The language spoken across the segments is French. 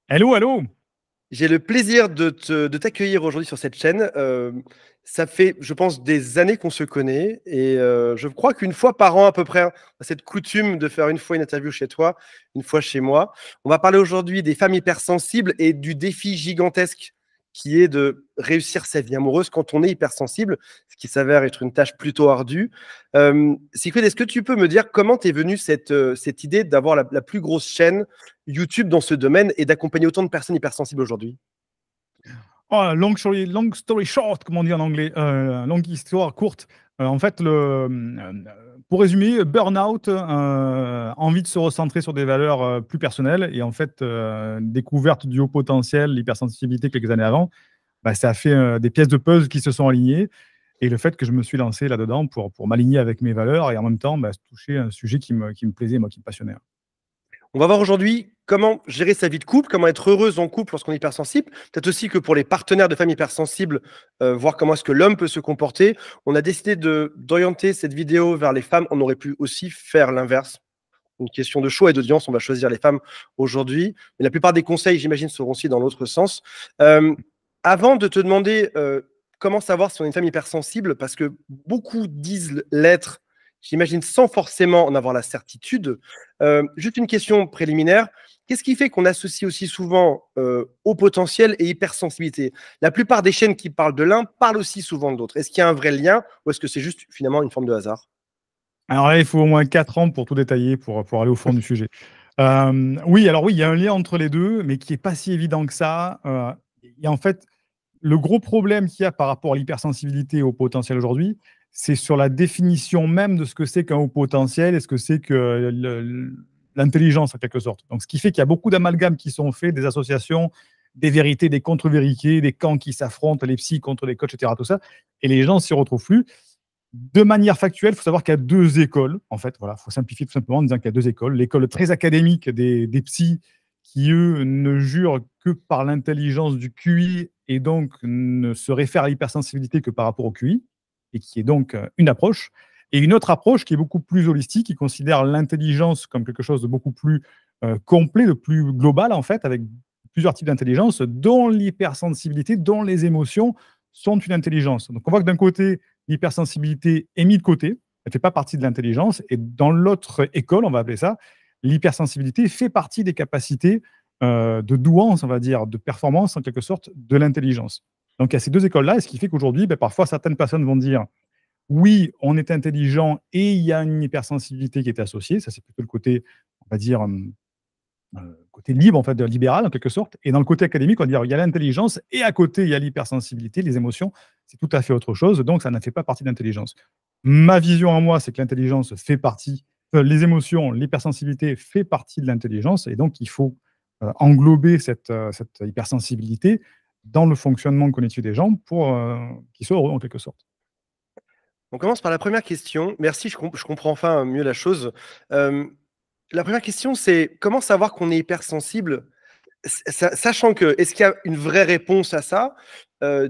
Hello, hello! J'ai le plaisir de t'accueillir aujourd'hui sur cette chaîne. Ça fait, je pense, des années qu'on se connaît et je crois qu'une fois par an à peu près, on a cette coutume de faire une fois une interview chez toi, une fois chez moi. On va parler aujourd'hui des femmes hypersensibles et du défi gigantesque qui est de réussir sa vie amoureuse quand on est hypersensible, ce qui s'avère être une tâche plutôt ardue. Sigrid, est-ce que tu peux me dire comment t'es venue cette idée d'avoir la plus grosse chaîne YouTube dans ce domaine et d'accompagner autant de personnes hypersensibles aujourd'hui? Oh, long story short, comme on dit en anglais, longue histoire courte. En fait, pour résumer, burn-out, envie de se recentrer sur des valeurs plus personnelles et en fait, découverte du haut potentiel, l'hypersensibilité quelques années avant, bah, ça a fait des pièces de puzzle qui se sont alignées et le fait que je me suis lancé là-dedans pour m'aligner avec mes valeurs et en même temps bah, toucher un sujet qui me plaisait, moi, qui me passionnait. On va voir aujourd'hui comment gérer sa vie de couple, comment être heureuse en couple lorsqu'on est hypersensible. Peut-être aussi que pour les partenaires de femmes hypersensibles, voir comment est-ce que l'homme peut se comporter. On a décidé d'orienter cette vidéo vers les femmes. On aurait pu aussi faire l'inverse. Une question de choix et d'audience, on va choisir les femmes aujourd'hui. Mais la plupart des conseils, j'imagine, seront aussi dans l'autre sens. Euh, Avant de te demander comment savoir si on est une femme hypersensible, parce que beaucoup disent l'être, j'imagine, sans forcément en avoir la certitude. Juste une question préliminaire. Qu'est-ce qui fait qu'on associe aussi souvent haut potentiel et hypersensibilité? La plupart des chaînes qui parlent de l'un parlent aussi souvent de l'autre. Est-ce qu'il y a un vrai lien ou est-ce que c'est juste finalement une forme de hasard? Alors là, il faut au moins 4 ans pour tout détailler, pour aller au fond du sujet. Oui, alors oui, il y a un lien entre les 2, mais qui est pas si évident que ça. Et en fait, le gros problème qu'il y a par rapport à l'hypersensibilité et au potentiel aujourd'hui, c'est sur la définition même de ce que c'est qu'un haut potentiel et ce que c'est que l'intelligence, en quelque sorte. Donc, ce qui fait qu'il y a beaucoup d'amalgames qui sont faits, des associations, des vérités, des contre-vérités, des camps qui s'affrontent, les psys contre les coachs, etc., tout ça. Et les gens s'y retrouvent plus. De manière factuelle, il faut savoir qu'il y a 2 écoles. En fait, voilà, il faut simplifier tout simplement en disant qu'il y a 2 écoles. L'école très académique des psys qui, eux, ne jurent que par l'intelligence du QI et donc ne se réfèrent à l'hypersensibilité que par rapport au QI, et qui est donc une approche. Et une autre approche qui est beaucoup plus holistique, qui considère l'intelligence comme quelque chose de beaucoup plus complet, de plus global, en fait, avec plusieurs types d'intelligence, dont l'hypersensibilité, dont les émotions sont une intelligence. Donc on voit que d'un côté, l'hypersensibilité est mise de côté, elle ne fait pas partie de l'intelligence, et dans l'autre école, on va appeler ça, l'hypersensibilité fait partie des capacités de douance, on va dire, de performance en quelque sorte de l'intelligence. Donc il y a ces 2 écoles-là, et ce qui fait qu'aujourd'hui, ben, parfois certaines personnes vont dire oui, on est intelligent et il y a une hypersensibilité qui est associée, ça c'est plutôt le côté, on va dire, côté libre, en fait, libéral, en quelque sorte. Et dans le côté académique, on va dire il y a l'intelligence et à côté, il y a l'hypersensibilité, les émotions. C'est tout à fait autre chose. Donc, ça ne fait pas partie de l'intelligence. Ma vision à moi, c'est que l'intelligence fait partie, les émotions, l'hypersensibilité fait partie de l'intelligence. Et donc, il faut englober cette hypersensibilité dans le fonctionnement cognitif des gens pour qu'ils soient heureux, en quelque sorte. On commence par la première question. Merci, je comprends enfin mieux la chose. La première question, c'est comment savoir qu'on est hypersensible, sachant que, est-ce qu'il y a une vraie réponse à ça?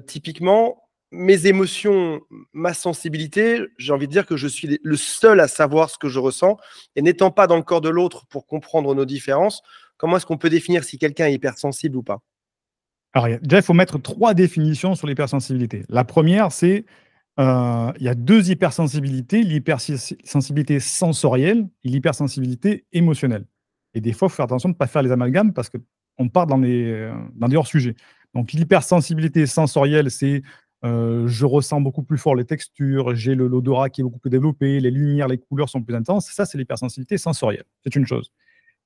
Typiquement, mes émotions, ma sensibilité, j'ai envie de dire que je suis le seul à savoir ce que je ressens, et n'étant pas dans le corps de l'autre pour comprendre nos différences, comment est-ce qu'on peut définir si quelqu'un est hypersensible ou pas? Alors, déjà, il faut mettre 3 définitions sur l'hypersensibilité. La première, c'est il y a 2 hypersensibilités, l'hypersensibilité sensorielle et l'hypersensibilité émotionnelle. Et des fois, il faut faire attention de ne pas faire les amalgames parce qu'on part dans des hors-sujets. Donc l'hypersensibilité sensorielle, c'est, je ressens beaucoup plus fort les textures, j'ai l'odorat qui est beaucoup plus développé, les lumières, les couleurs sont plus intenses. Ça, c'est l'hypersensibilité sensorielle. C'est une chose.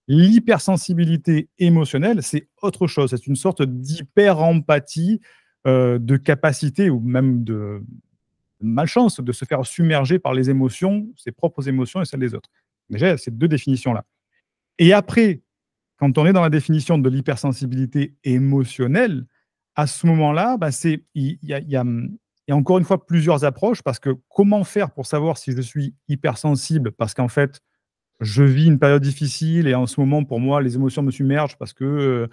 L'hypersensibilité émotionnelle, c'est autre chose. C'est une sorte d'hyper-empathie, de capacité ou même de malchance de se faire submerger par les émotions, ses propres émotions et celles des autres. Déjà, il y a ces 2 définitions-là. Et après, quand on est dans la définition de l'hypersensibilité émotionnelle, à ce moment-là, bah, il y a encore une fois plusieurs approches parce que comment faire pour savoir si je suis hypersensible? Parce qu'en fait, je vis une période difficile et en ce moment, pour moi, les émotions me submergent parce que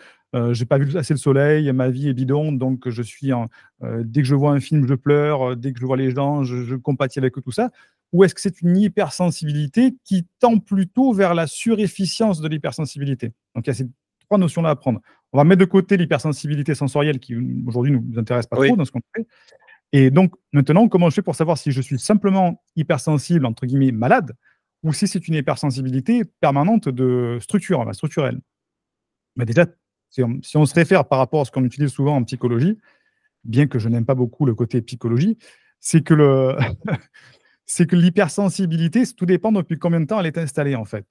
j'ai pas vu assez le soleil, ma vie est bidon, donc je suis dès que je vois un film, je pleure, dès que je vois les gens, je compatis avec eux, tout ça. Ou est-ce que c'est une hypersensibilité qui tend plutôt vers la surefficience de l'hypersensibilité? Donc il y a ces 3 notions-là à prendre. On va mettre de côté l'hypersensibilité sensorielle qui, aujourd'hui, ne nous intéresse pas Oui. trop dans ce qu'on fait. Et donc, maintenant, comment je fais pour savoir si je suis simplement hypersensible, entre guillemets, malade, ou si c'est une hypersensibilité permanente structurelle? Bah, déjà, si on se réfère par rapport à ce qu'on utilise souvent en psychologie, bien que je n'aime pas beaucoup le côté psychologie, c'est que c'est que l'hypersensibilité, tout dépend depuis combien de temps elle est installée, en fait.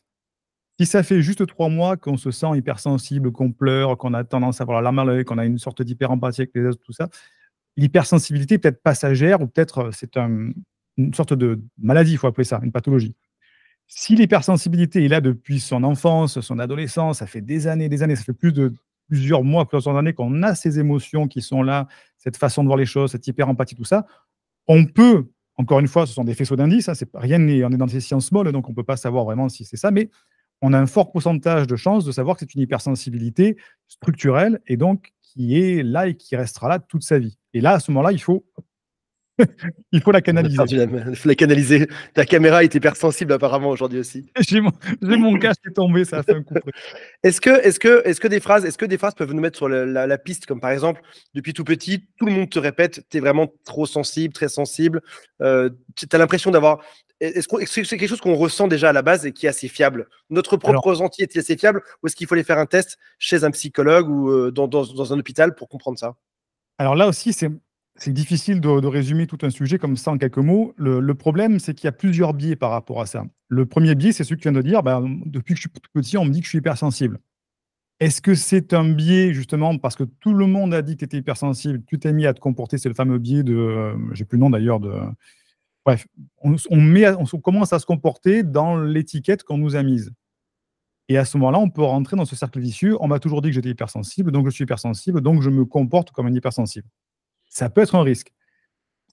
Si ça fait juste 3 mois qu'on se sent hypersensible, qu'on pleure, qu'on a tendance à avoir la larme à l'œil, qu'on a une sorte d'hyperempathie avec les autres, tout ça, l'hypersensibilité peut être passagère ou peut-être, c'est une sorte de maladie, il faut appeler ça, une pathologie. Si l'hypersensibilité est là depuis son enfance, son adolescence, ça fait des années, ça fait plusieurs mois, plusieurs années qu'on a ces émotions qui sont là, cette façon de voir les choses, cette hyper-empathie, tout ça, on peut, encore une fois, ce sont des faisceaux d'indices, hein, on est dans des sciences molles, donc on ne peut pas savoir vraiment si c'est ça, mais on a un fort pourcentage de chances de savoir que c'est une hypersensibilité structurelle et donc qui est là et qui restera là toute sa vie. Et là, à ce moment-là, il faut la On a canaliser. perdu il faut la canaliser. Ta caméra est hypersensible apparemment aujourd'hui aussi. J'ai mon casque qui est tombé, ça a fait un coup près. Est-ce que des phrases peuvent nous mettre sur la piste, comme par exemple, depuis tout petit, tout le monde te répète, tu es vraiment trop sensible, très sensible. Tu as l'impression d'avoir. Est-ce que c'est quelque chose qu'on ressent déjà à la base et qui est assez fiable? Notre propre Alors, ressenti est-il assez fiable ou est-ce qu'il faut aller faire un test chez un psychologue ou dans un hôpital pour comprendre ça? alors là aussi, c'est difficile de résumer tout un sujet comme ça en quelques mots. Le problème, c'est qu'il y a plusieurs biais par rapport à ça. Le premier biais, c'est celui que tu viens de dire, ben, depuis que je suis tout petit, on me dit que je suis hypersensible. Est-ce que c'est un biais justement parce que tout le monde a dit que tu étais hypersensible, tu t'es mis à te comporter, c'est le fameux biais de, j'ai plus le nom d'ailleurs de, bref, on commence à se comporter dans l'étiquette qu'on nous a mise. Et à ce moment-là, on peut rentrer dans ce cercle vicieux. On m'a toujours dit que j'étais hypersensible, donc je suis hypersensible, donc je me comporte comme un hypersensible. Ça peut être un risque.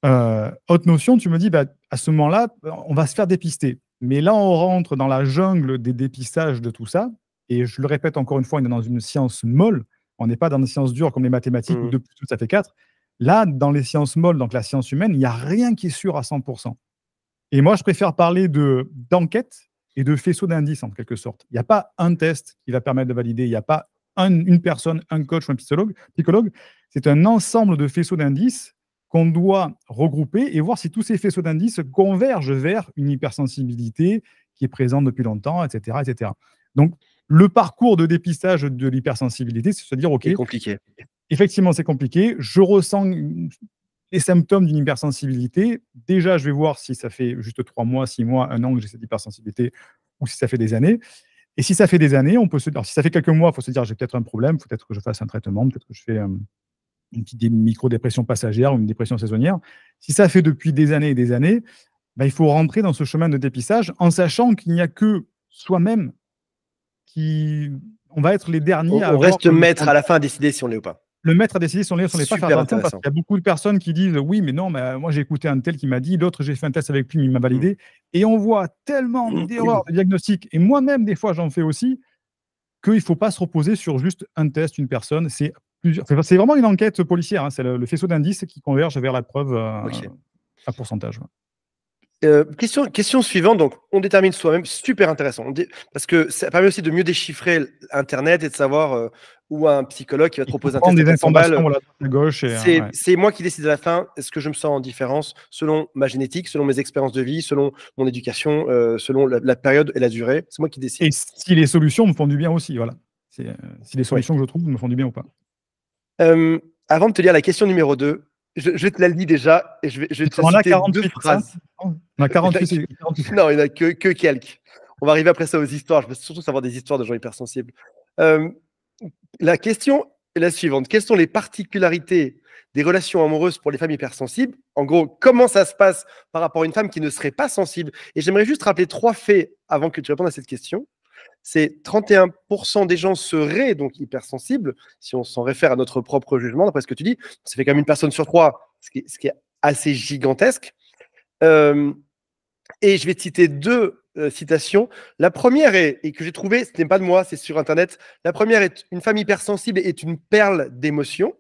Autre notion, tu me dis, bah, à ce moment-là, on va se faire dépister. Mais là, on rentre dans la jungle des dépistages de tout ça. Et je le répète encore une fois, on est dans une science molle. On n'est pas dans des sciences dures comme les mathématiques où 2 plus 2, ça fait 4. Là, dans les sciences molles, donc la science humaine, il n'y a rien qui est sûr à 100%. Et moi, je préfère parler d'enquête et de faisceau d'indices, en quelque sorte. Il n'y a pas un test qui va permettre de valider. Il n'y a pas une personne, un coach ou un psychologue. C'est un ensemble de faisceaux d'indices qu'on doit regrouper et voir si tous ces faisceaux d'indices convergent vers une hypersensibilité qui est présente depuis longtemps, etc., etc. Donc, le parcours de dépistage de l'hypersensibilité, c'est se dire, OK, C'est compliqué. effectivement, c'est compliqué. Je ressens les symptômes d'une hypersensibilité. Déjà, je vais voir si ça fait juste 3 mois, 6 mois, 1 an que j'ai cette hypersensibilité ou si ça fait des années. Et si ça fait des années, on peut se dire, alors si ça fait quelques mois, il faut se dire, j'ai peut-être un problème, peut-être que je fasse un traitement, peut-être que je fais une petite micro-dépression passagère ou une dépression saisonnière. Si ça fait depuis des années et des années, bah, il faut rentrer dans ce chemin de dépistage en sachant qu'il n'y a que soi-même qui. On va être les derniers à On avoir. reste maître à la fin à décider si on l'est ou pas. Le maître a décidé si on l'est ou si on l'est pas. Faire Super attention parce intéressant. qu'il y a beaucoup de personnes qui disent oui, mais non, mais moi j'ai écouté un tel qui m'a dit, l'autre j'ai fait un test avec lui, mais il m'a validé. Et on voit tellement d'erreurs de diagnostic, et moi-même, des fois, j'en fais aussi, qu'il ne faut pas se reposer sur juste un test, une personne. C'est vraiment une enquête policière. Hein. C'est le faisceau d'indices qui converge vers la preuve Ok. à pourcentage. Ouais. Question suivante, donc on détermine soi-même, super intéressant, parce que ça permet aussi de mieux déchiffrer Internet et de savoir où un psychologue qui va te Il faut proposer un prendre test à des 400 informations balles, voilà, à gauche. c'est moi qui décide à la fin, est-ce que je me sens en différence selon ma génétique, selon mes expériences de vie, selon mon éducation, selon la période et la durée, c'est moi qui décide. Et si les solutions me font du bien aussi, voilà. Si les Oui. solutions que je trouve me font du bien ou pas. Avant de te lire la question numéro 2, je te la lis déjà et je vais te On en a citer 48, 2 phrases. On a 48. Non, il n'y en a que quelques. On va arriver après ça aux histoires. Je veux surtout savoir des histoires de gens hypersensibles. La question est la suivante. Quelles sont les particularités des relations amoureuses pour les femmes hypersensibles? En gros, comment ça se passe par rapport à une femme qui ne serait pas sensible? Et j'aimerais juste rappeler 3 faits avant que tu répondes à cette question. C'est 31% des gens seraient donc hypersensibles, si on s'en réfère à notre propre jugement, d'après ce que tu dis. Ça fait quand même une personne sur 3, ce qui est assez gigantesque. Et je vais te citer 2 citations. La première et que j'ai trouvée, ce n'est pas de moi, c'est sur Internet. La première est: une femme hypersensible est une perle d'émotion.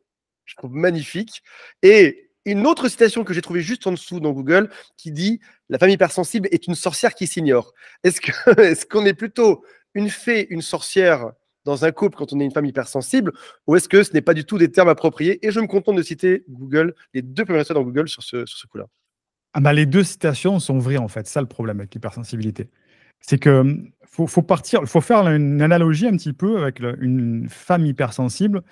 Je trouve magnifique. Et une autre citation que j'ai trouvée juste en dessous dans Google qui dit: la femme hypersensible est une sorcière qui s'ignore. Est-ce qu'on est plutôt une fée, une sorcière dans un couple quand on est une femme hypersensible, ou est-ce que ce n'est pas du tout des termes appropriés? Et je me contente de citer Google, les 2 premiers résultats dans Google sur ce coup-là. Ah bah, les 2 citations sont vraies, en fait. C'est ça le problème avec l'hypersensibilité. C'est que, faut faire une analogie un petit peu avec une femme hypersensible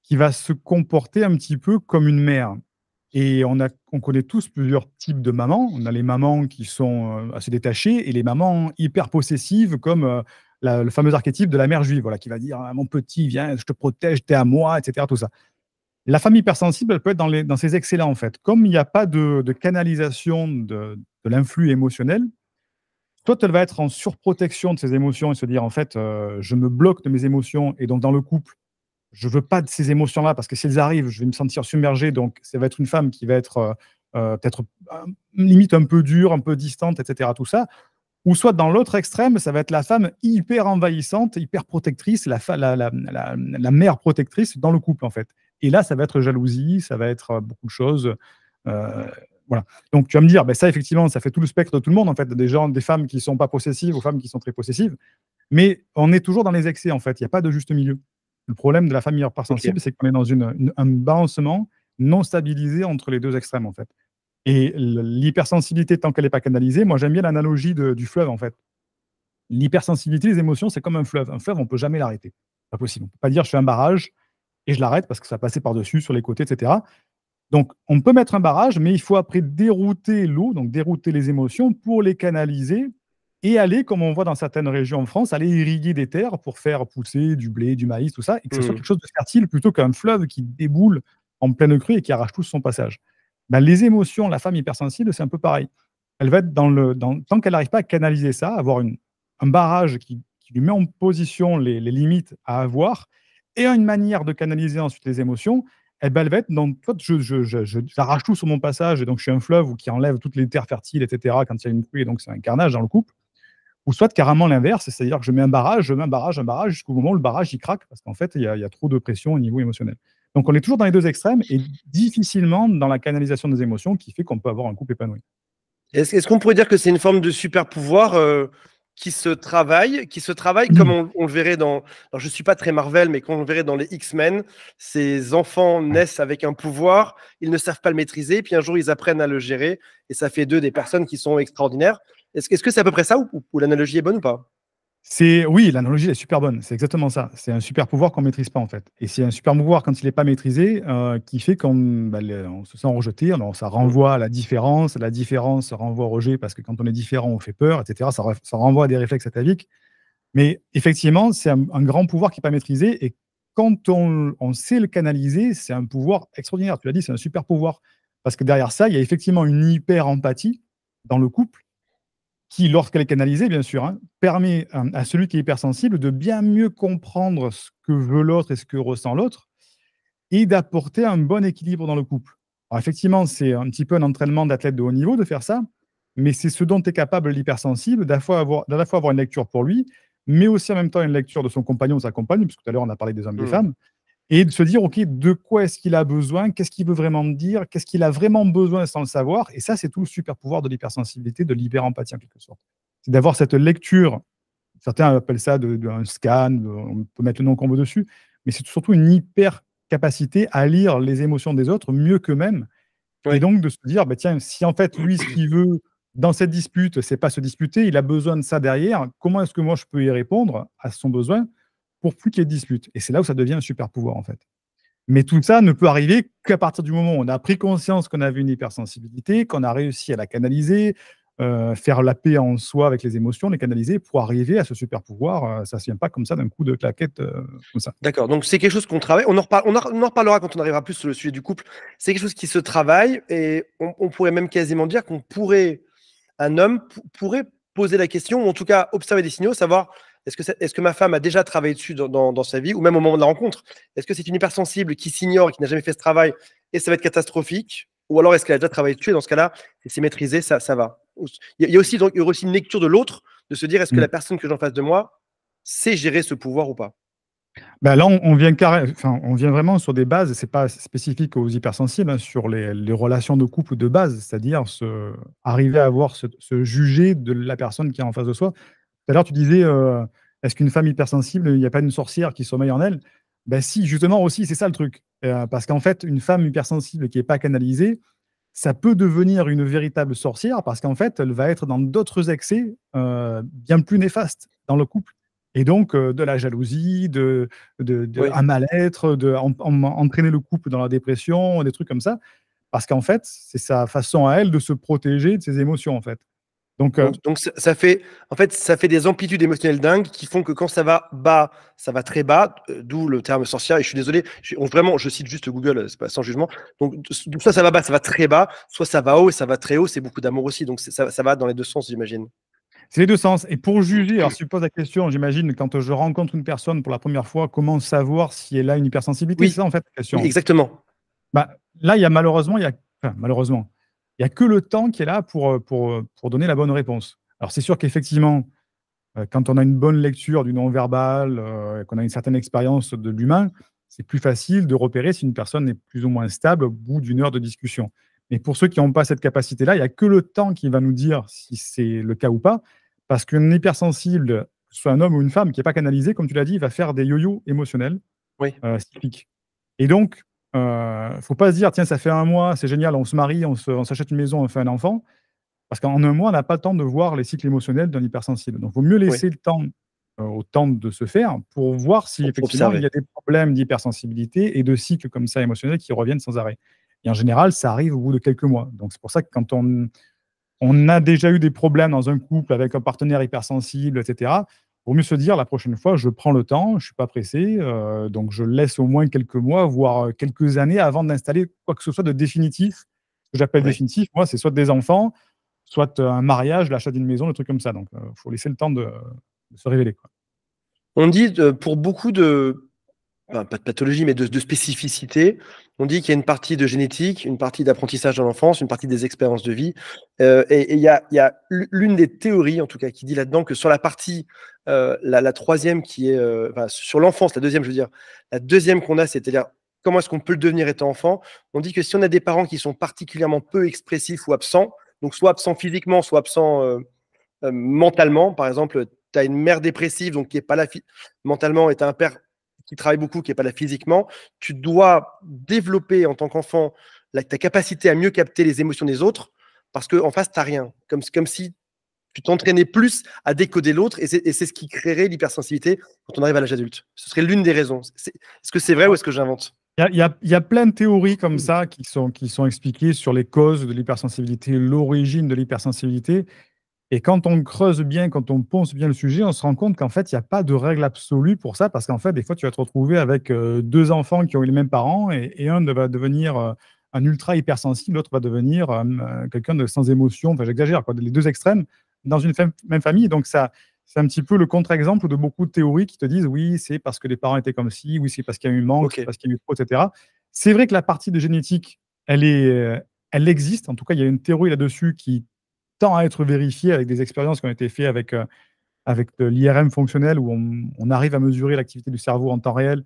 qui va se comporter un petit peu comme une mère. Et on connaît tous plusieurs types de mamans. On a les mamans qui sont, assez détachées et les mamans hyper possessives comme, le fameux archétype de la mère juive, voilà, qui va dire: «Ah mon petit, viens, je te protège, tu es à moi», et cetera, tout ça. La femme hypersensible, elle peut être dans ces excès-là, en fait. Comme il n'y a pas de canalisation de l'influx émotionnel, soit elle va être en surprotection de ses émotions et se dire: «En fait, je me bloque de mes émotions et donc dans le couple, je veux pas de ces émotions-là parce que si elles arrivent, je vais me sentir submergé». Donc ça va être une femme qui va être, peut-être, limite un peu dure, un peu distante, et cetera, tout ça. Ou soit dans l'autre extrême, ça va être la femme hyper envahissante, hyper protectrice, la mère protectrice dans le couple, en fait. Et là, ça va être jalousie, ça va être, beaucoup de choses, voilà. Donc tu vas me dire, ben ça effectivement, ça fait tout le spectre de tout le monde, en fait, des femmes qui sont pas possessives aux femmes qui sont très possessives. Mais on est toujours dans les excès, en fait, il y a pas de juste milieu. Le problème de la femme OK. hypersensible, c'est qu'on est dans un balancement non stabilisé entre les 2 extrêmes, en fait. Et l'hypersensibilité, tant qu'elle est pas canalisée, moi j'aime bien l'analogie du fleuve, en fait. L'hypersensibilité, les émotions, c'est comme un fleuve. Un fleuve, on peut jamais l'arrêter. Pas possible. On peut pas dire: «Je fais un barrage et je l'arrête parce que ça va passer par-dessus, sur les côtés, et cetera». Donc on peut mettre un barrage, mais il faut après dérouter l'eau, donc dérouter les émotions pour les canaliser et aller, comme on voit dans certaines régions en France, aller irriguer des terres pour faire pousser du blé, du maïs, tout ça, et que ce soit Mmh. quelque chose de fertile plutôt qu'un fleuve qui déboule en pleine crue et qui arrache tout sur son passage. Ben, les émotions, la femme hypersensible, c'est un peu pareil. Elle va être tant qu'elle n'arrive pas à canaliser ça, avoir un barrage qui lui met en position les limites à avoir et une manière de canaliser ensuite les émotions, eh ben, elle va être dans soit j'arrache tout sur mon passage et donc je suis un fleuve ou qui enlève toutes les terres fertiles, et cetera, quand il y a une pluie et donc c'est un carnage dans le couple. Ou soit carrément l'inverse, c'est-à-dire que je mets un barrage, un barrage jusqu'au moment où le barrage il craque parce qu'en fait il y a trop de pression au niveau émotionnel. Donc on est toujours dans les 2 extrêmes et difficilement dans la canalisation des émotions qui fait qu'on peut avoir un couple épanoui. Est-ce qu'on pourrait dire que c'est une forme de super pouvoir, qui se travaille comme on le verrait dans, alors je suis pas très Marvel, mais quand on le verrait dans les X-Men, ces enfants Ouais. naissent avec un pouvoir, ils ne savent pas le maîtriser, puis un jour ils apprennent à le gérer et ça fait d'eux des personnes qui sont extraordinaires. Est-ce que c'est à peu près ça ou l'analogie est bonne ou pas? Oui, l'analogie est super bonne, c'est exactement ça. C'est un super pouvoir qu'on maîtrise pas, en fait, et c'est un super pouvoir quand il est pas maîtrisé, qui fait on se sent rejeté. Alors ça Mmh. renvoie à la différence renvoie au rejet parce que quand on est différent, on fait peur, et cetera. Ça renvoie à des réflexes ataviques, mais effectivement, c'est un grand pouvoir qui est pas maîtrisé et quand on sait le canaliser, c'est un pouvoir extraordinaire. Tu l'as dit, c'est un super pouvoir parce que derrière ça, il y a effectivement une hyper empathie dans le couple qui, lorsqu'elle est canalisée, bien sûr, hein, permet à celui qui est hypersensible de bien mieux comprendre ce que veut l'autre et ce que ressent l'autre et d'apporter un bon équilibre dans le couple. Alors effectivement, c'est un petit peu un entraînement d'athlète de haut niveau de faire ça, mais c'est ce dont est capable l'hypersensible, d'à la fois avoir une lecture pour lui, mais aussi en même temps une lecture de son compagnon ou sa compagne, puisque tout à l'heure on a parlé des hommes et des Mmh. femmes, et de se dire: «OK, de quoi est-ce qu'il a besoin? Qu'est-ce qu'il veut vraiment me dire? Qu'est-ce qu'il a vraiment besoin sans le savoir?» Et ça, c'est tout le super pouvoir de l'hypersensibilité, de l'hyperempathie en quelque sorte. C'est d'avoir cette lecture, certains appellent ça un scan, on peut mettre le nom qu'on veut dessus, mais c'est surtout une hyper capacité à lire les émotions des autres mieux qu'eux-mêmes et Ouais. donc de se dire: «Bah, tiens, si en fait lui ce qu'il veut dans cette dispute, c'est pas se disputer, il a besoin de ça derrière, comment est-ce que moi je peux y répondre à son besoin pour plus qu'il y ait de dispute?» Et c'est là où ça devient un super pouvoir en fait. Mais tout ça ne peut arriver qu'à partir du moment où on a pris conscience qu'on avait une hypersensibilité, qu'on a réussi à la canaliser, faire la paix en soi avec les émotions, les canaliser pour arriver à ce super pouvoir, ça ne vient pas comme ça d'un coup de claquette, comme ça. D'accord, donc c'est quelque chose qu'on travaille. On en reparlera quand on arrivera plus sur le sujet du couple. C'est quelque chose qui se travaille et on pourrait même quasiment dire un homme pourrait poser la question, ou en tout cas observer des signaux, savoir est-ce que ma femme a déjà travaillé dessus dans sa vie, ou même au moment de la rencontre. Est-ce que c'est une hypersensible qui s'ignore et qui n'a jamais fait ce travail et ça va être catastrophique, ou alors est-ce qu'elle a déjà travaillé dessus et dans ce cas-là, c'est maîtrisé, ça va. Il y a aussi, donc, il y aura aussi une lecture de l'autre, de se dire est-ce que Mmh. la personne que j'ai en face de moi sait gérer ce pouvoir ou pas. Bah, là, on vient vraiment sur des bases, c'est pas spécifique aux hypersensibles, hein, sur les relations de couple de base, c'est-à-dire arriver à avoir ce juger de la personne qui est en face de soi. Tout à l'heure, tu disais, Est-ce qu'une femme hypersensible, il n'y a pas une sorcière qui sommeille en elle? Ben si, justement aussi, c'est ça le truc. Parce qu'en fait, une femme hypersensible qui n'est pas canalisée, ça peut devenir une véritable sorcière parce qu'en fait, elle va être dans d'autres excès bien plus néfastes dans le couple. Et donc, de la jalousie, Oui. un mal-être, entraîner le couple dans la dépression, des trucs comme ça. Parce qu'en fait, c'est sa façon à elle de se protéger de ses émotions, en fait. Donc, Donc ça fait en fait, ça fait des amplitudes émotionnelles dingues qui font que quand ça va bas, ça va très bas, d'où le terme sorcière et je suis désolé, vraiment, je cite juste Google, c'est pas sans jugement. Donc soit ça va bas, ça va très bas, soit ça va haut et ça va très haut, c'est beaucoup d'amour aussi, donc ça va dans les 2 sens, j'imagine. c'est les deux sens. Et pour juger, alors si tu poses la question, j'imagine, quand je rencontre une personne pour la première fois, comment savoir si elle a une hypersensibilité? C'est Oui, ça, en fait, la oui, question. exactement. Bah, là, malheureusement, il y a que le temps qui est là pour donner la bonne réponse. Alors, c'est sûr qu'effectivement, quand on a une bonne lecture du non-verbal, qu'on a une certaine expérience de l'humain, c'est plus facile de repérer si une personne est plus ou moins stable au bout d'une heure de discussion. Mais pour ceux qui n'ont pas cette capacité-là, il n'y a que le temps qui va nous dire si c'est le cas ou pas, parce qu'un hypersensible, que ce soit un homme ou une femme qui n'est pas canalisé, comme tu l'as dit, il va faire des yo-yo émotionnels Oui, cycliques. Et donc, faut pas se dire: «Tiens, ça fait un mois, c'est génial, on se marie, on s'achète une maison, on fait un enfant». Parce qu'en un mois, on n'a pas le temps de voir les cycles émotionnels d'un hypersensible. Donc, il vaut mieux oui, laisser le temps, au temps de se faire pour voir si pour effectivement il observer. y a des problèmes d'hypersensibilité et de cycles comme ça émotionnels qui reviennent sans arrêt. Et en général, ça arrive au bout de quelques mois. Donc c'est pour ça que quand on a déjà eu des problèmes dans un couple avec un partenaire hypersensible, et cetera, il vaut mieux se dire: «La prochaine fois, je prends le temps, je ne suis pas pressé, donc je laisse au moins quelques mois, voire, quelques années avant d'installer quoi que ce soit de définitif». Ce que j'appelle Oui. définitif, moi, c'est soit des enfants, soit un mariage, l'achat d'une maison, des trucs comme ça. Donc, il faut laisser le temps de se révéler, quoi. On dit pour beaucoup de enfin, pas de pathologie, mais de spécificité. On dit qu'il y a une partie de génétique, une partie d'apprentissage dans l'enfance, une partie des expériences de vie. Il y a l'une des théories, en tout cas, qui dit là-dedans que sur la partie, la troisième qui est, enfin, sur l'enfance, la deuxième, je veux dire, la deuxième qu'on a, c'est-à-dire comment est-ce qu'on peut le devenir étant enfant. On dit que si on a des parents qui sont particulièrement peu expressifs ou absents, donc soit absents physiquement, soit absents mentalement, par exemple, tu as une mère dépressive, donc qui n'est pas là mentalement, et tu as un père qui travaille beaucoup, qui n'est pas là physiquement, tu dois développer en tant qu'enfant ta capacité à mieux capter les émotions des autres, parce qu'en face, tu n'as rien. Comme si tu t'entraînais plus à décoder l'autre, et c'est ce qui créerait l'hypersensibilité quand on arrive à l'âge adulte. Ce serait l'une des raisons. Est-ce que c'est vrai ou est-ce que j'invente? Il y a plein de théories comme ça qui sont expliquées sur les causes de l'hypersensibilité, l'origine de l'hypersensibilité. Et quand on creuse bien, quand on ponce bien le sujet, on se rend compte qu'en fait, il y a pas de règle absolue pour ça, parce qu'en fait, des fois, tu vas te retrouver avec, 2 enfants qui ont eu les mêmes parents et un va devenir, un ultra hypersensible, l'autre va devenir, quelqu'un de sans émotion. Enfin, j'exagère, quoi, les 2 extrêmes dans une même famille. Donc ça, c'est un petit peu le contre-exemple de beaucoup de théories qui te disent: «Oui, c'est parce que les parents étaient comme ci, oui, c'est parce qu'il y a eu manque, c'est Ok, parce qu'il y a eu trop», et cetera. C'est vrai que la partie de génétique, elle existe. En tout cas, il y a une théorie là-dessus qui tend à être vérifié avec des expériences qui ont été faites avec de l'IRM fonctionnel où on arrive à mesurer l'activité du cerveau en temps réel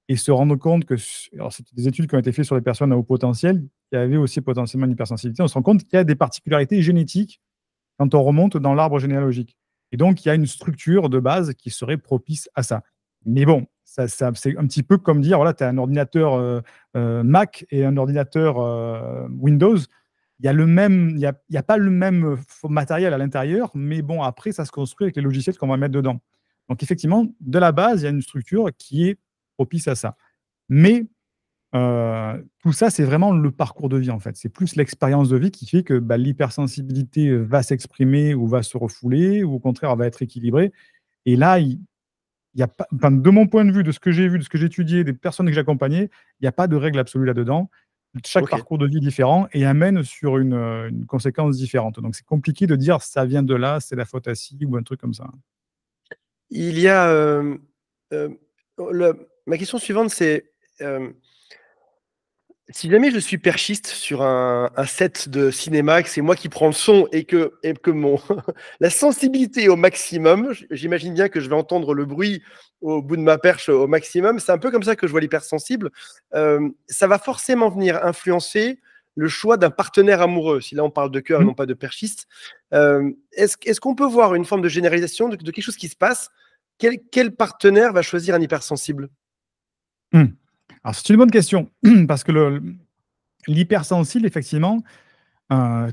et se rendre compte que alors c'était des études qui ont été faites sur des personnes à haut potentiel qui avaient aussi potentiellement une hypersensibilité. On se rend compte qu'il y a des particularités génétiques quand on remonte dans l'arbre généalogique. Et donc, il y a une structure de base qui serait propice à ça. Mais bon, c'est un petit peu comme dire, voilà, tu as un ordinateur Mac et un ordinateur Windows. Il y a pas le même matériel à l'intérieur, mais bon, après, ça se construit avec les logiciels qu'on va mettre dedans. Donc, effectivement, de la base, il y a une structure qui est propice à ça. Mais tout ça, c'est vraiment le parcours de vie, en fait. C'est plus l'expérience de vie qui fait que, bah, l'hypersensibilité, va s'exprimer ou va se refouler ou au contraire, elle va être équilibrée. Et là, il y a pas, enfin, de mon point de vue, de ce que j'ai vu, de ce que j'ai étudié, des personnes que j'ai accompagnées, il y a pas de règle absolue là-dedans. Chaque ok. parcours de vie est différent et amène sur une conséquence différente. Donc c'est compliqué de dire: «Ça vient de là, c'est la faute à ci» ou un truc comme ça. Il y a ma question suivante, c'est si jamais je suis perchiste sur un set de cinéma, que c'est moi qui prends le son et que mon la sensibilité est au maximum, j'imagine bien que je vais entendre le bruit au bout de ma perche au maximum. C'est un peu comme ça que je vois l'hypersensible. Ça va forcément venir influencer le choix d'un partenaire amoureux, si là on parle de cœur et Mmh. non pas de perchiste. Est-ce qu'on peut voir une forme de généralisation de quelque chose qui se passe quel partenaire va choisir un hypersensible? Alors, c'est une bonne question, parce que l'hypersensible, effectivement,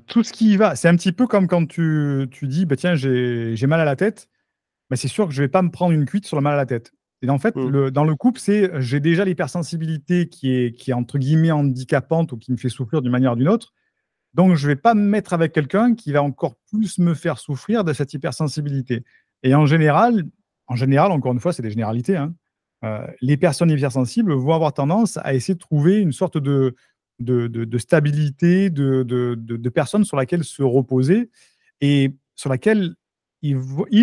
tout ce qui y va, c'est un petit peu comme quand tu dis, bah, tiens, j'ai mal à la tête, bah, c'est sûr que je vais pas me prendre une cuite sur le mal à la tête. Et en fait, Mmh. dans le couple, c'est j'ai déjà l'hypersensibilité qui est entre guillemets handicapante ou qui me fait souffrir d'une manière ou d'une autre. Donc, je vais pas me mettre avec quelqu'un qui va encore plus me faire souffrir de cette hypersensibilité. Et en général, encore une fois, c'est des généralités, hein, les personnes hypersensibles vont avoir tendance à essayer de trouver une sorte de stabilité, de personnes sur laquelle se reposer et sur laquelle ils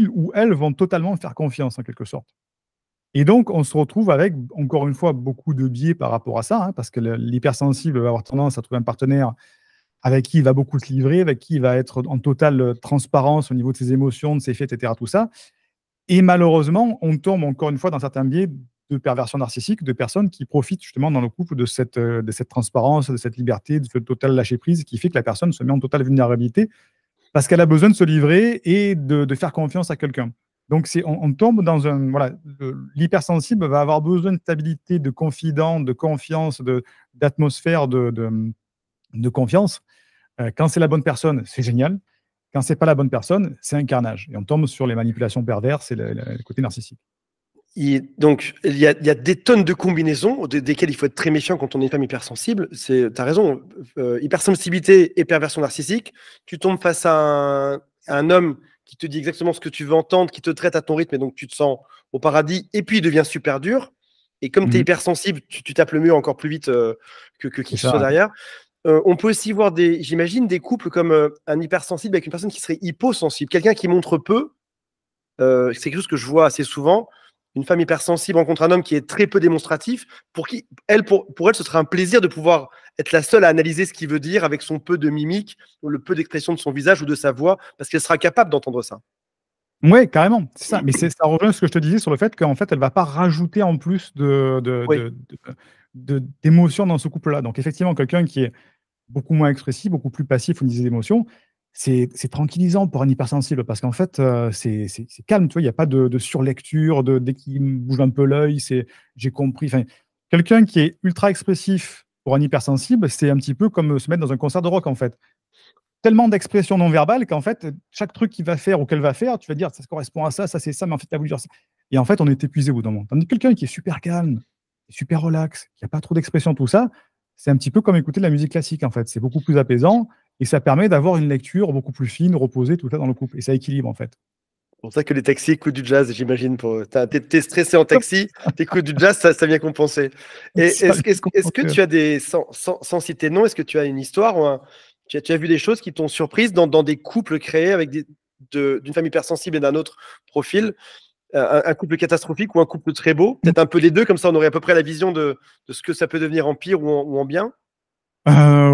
ou elles vont totalement faire confiance, en quelque sorte. Et donc, on se retrouve avec, encore une fois, beaucoup de biais par rapport à ça, hein, parce que l'hypersensible va avoir tendance à trouver un partenaire avec qui il va beaucoup se livrer, avec qui il va être en totale transparence au niveau de ses émotions, de ses faits, et cetera, tout ça. Et malheureusement, on tombe encore une fois dans certains biais de perversion narcissique, de personnes qui profitent justement dans le couple de cette transparence, de cette liberté, de ce total lâcher-prise qui fait que la personne se met en totale vulnérabilité parce qu'elle a besoin de se livrer et de faire confiance à quelqu'un. Donc, on tombe dans un. Voilà, l'hypersensible va avoir besoin de stabilité, de confident, de confiance, d'atmosphère, de confiance. Quand c'est la bonne personne, c'est génial. Quand c'est pas la bonne personne, c'est un carnage. Et on tombe sur les manipulations perverses et le côté narcissique. Donc, il y a des tonnes de combinaisons desquelles il faut être très méfiant quand on est une femme hypersensible. Tu as raison, hypersensibilité et perversion narcissique. Tu tombes face à un homme qui te dit exactement ce que tu veux entendre, qui te traite à ton rythme, et donc tu te sens au paradis, et puis il devient super dur. Et comme tu es Mmh. hypersensible, tu tapes le mur encore plus vite que qui C'est que ce soit ça. derrière. On peut aussi voir j'imagine, des couples comme un hypersensible avec une personne qui serait hyposensible, quelqu'un qui montre peu. C'est quelque chose que je vois assez souvent. Une femme hypersensible rencontre un homme qui est très peu démonstratif, pour elle, ce serait un plaisir de pouvoir être la seule à analyser ce qu'il veut dire avec son peu de mimique, ou le peu d'expression de son visage ou de sa voix, parce qu'elle sera capable d'entendre ça. Ouais, carrément, c'est ça. Mais ça rejoint ce que je te disais sur le fait qu'en fait, elle va pas rajouter en plus Oui. d'émotions dans ce couple-là. Donc effectivement, quelqu'un qui est beaucoup moins expressif, beaucoup plus passif au niveau des émotions, c'est tranquillisant pour un hypersensible parce qu'en fait, c'est calme, tu vois? Il y a pas de surlecture, dès qu'il me bouge un peu l'œil, c'est j'ai compris. Enfin, quelqu'un qui est ultra expressif pour un hypersensible, c'est un petit peu comme se mettre dans un concert de rock, en fait. Tellement d'expressions non verbales qu'en fait, chaque truc qu'il va faire ou qu'elle va faire, tu vas dire: «Ça correspond à ça, ça c'est ça, mais en fait, tu as voulu dire ça». Et en fait, on est épuisé au bout d'un moment. Tandis que quelqu'un qui est super calme, super relax, qui a pas trop d'expression, tout ça, c'est un petit peu comme écouter de la musique classique, en fait. C'est beaucoup plus apaisant et ça permet d'avoir une lecture beaucoup plus fine, reposée, tout ça dans le couple et ça équilibre, en fait. C'est pour ça que les taxis écoutent du jazz, j'imagine. T'es stressé en taxi, t'écoutes du jazz, ça vient compenser. Et Ça est-ce que tu as sans citer de nom, est-ce que tu as une histoire ou tu as vu des choses qui t'ont surprise dans des couples créés avec d'une femme hypersensible et d'un autre profil, un couple catastrophique ou un couple très beau? Peut-être un peu les deux, comme ça on aurait à peu près la vision de ce que ça peut devenir en pire ou en bien.